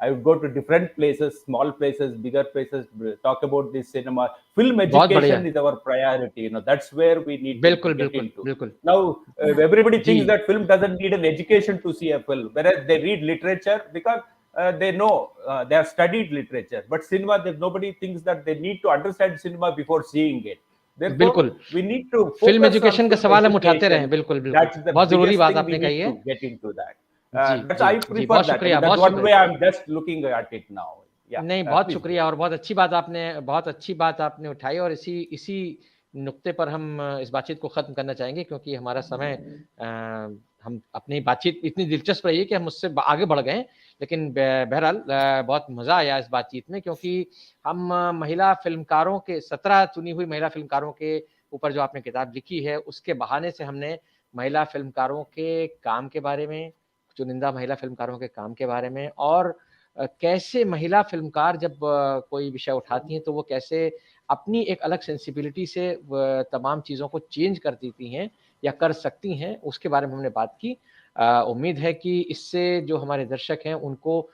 I would go to different places, small places, bigger places, talk about this cinema. Film education is our priority. That's where we need to get into. Now, everybody thinks that film doesn't need an education to see a film, whereas they read literature because they know they have studied literature. But cinema, nobody thinks that they need to understand cinema before seeing it. बिल्कुल, film education का सवाल हम उठाते रहे. बिल्कुल बिल्कुल, बहुत जरूरी बात आपने कही है. बहुत शुक्रिया, बहुत शुक्रिया. नहीं, बहुत शुक्रिया और बहुत अच्छी बात आपने उठाई. और इसी नुक्ते पर हम इस बातचीत को खत्म करना चाहेंगे, क्योंकि हमारा समय हम अपनी बातचीत इतनी दिलचस्प रही है कि हम उससे आगे बढ़ गए. लेकिन बहरहाल बहुत मजा आया इस बातचीत में, क्योंकि हम महिला फिल्मकारों के 17 चुनी हुई महिला फिल्मकारों के ऊपर जो आपने किताब लिखी है, उसके बहाने से हमने महिला फिल्मकारों के काम के बारे में, चुनिंदा महिला फिल्मकारों के काम के बारे में, और कैसे महिला फिल्मकार जब कोई विषय उठाती हैं तो वो कैसे अपनी एक अलग सेंसिबिलिटी से तमाम चीज़ों को चेंज कर देती हैं या कर सकती हैं, उसके बारे में हमने बात की. उम्मीद है कि इससे जो हमारे दर्शक हैं उनको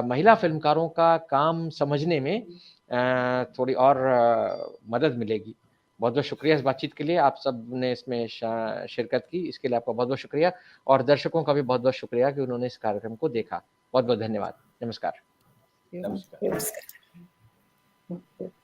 महिला फिल्मकारों का काम समझने में थोड़ी और मदद मिलेगी. बहुत बहुत शुक्रिया इस बातचीत के लिए. आप सब ने इसमें शिरकत की, इसके लिए आपका बहुत बहुत शुक्रिया. और दर्शकों का भी बहुत बहुत शुक्रिया कि उन्होंने इस कार्यक्रम को देखा. बहुत बहुत धन्यवाद. नमस्कार.